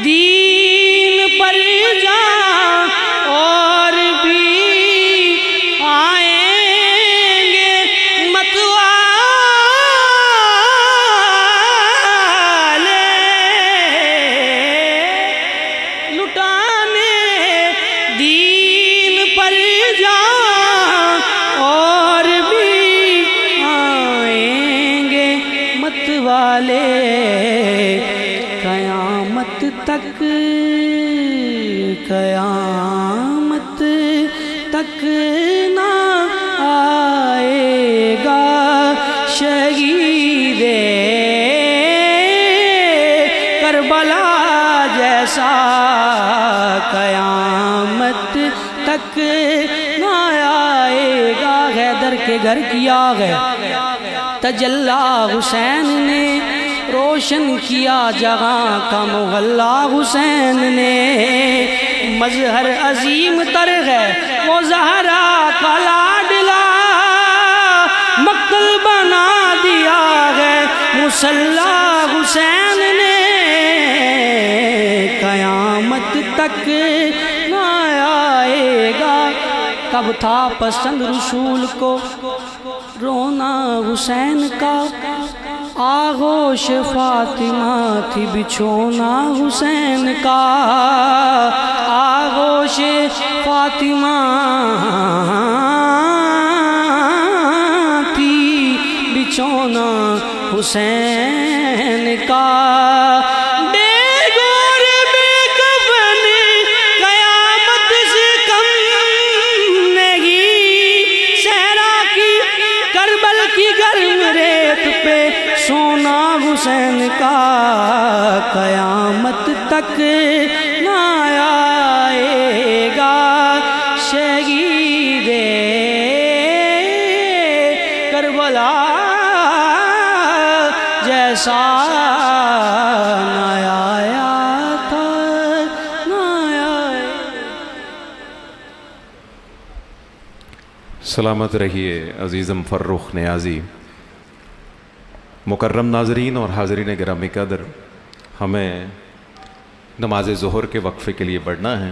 دین پر جا اور بھی آئیں گے متوالے، لٹانے دین پر جا اور بھی آئیں گے متوالے، قیامت تک قیامت تک نہ آئے گا شہید کربلا جیسا، قیامت تک نہ آئے گا۔ حیدر کے گھر کیا ہے تجلی حسین نے، روشن کیا جہاں کا محلہ حسین نے، مظہر عظیم تر ہے وہ زہرا کا لاڈلا، مقتل بنا دیا ہے مصلی حسین نے، قیامت تک نہ آئے گا۔ کب تھا پسند رسول کو رونا حسین کا، آغوش فاطمہ تھی بچھونا حسین کا، آغوش فاطمہ تھی بچھونا حسین کا، سونا حسین کا، قیامت تک نہ آئے گا شہید کربلا جیسا، نہ آیا تھا نہ آئے۔ سلامت رہیے عزیزم فرخ نیازی۔ مکرم ناظرین اور حاضرین گرامی قدر، ہمیں نماز ظہر کے وقفے کے لیے بڑھنا ہے۔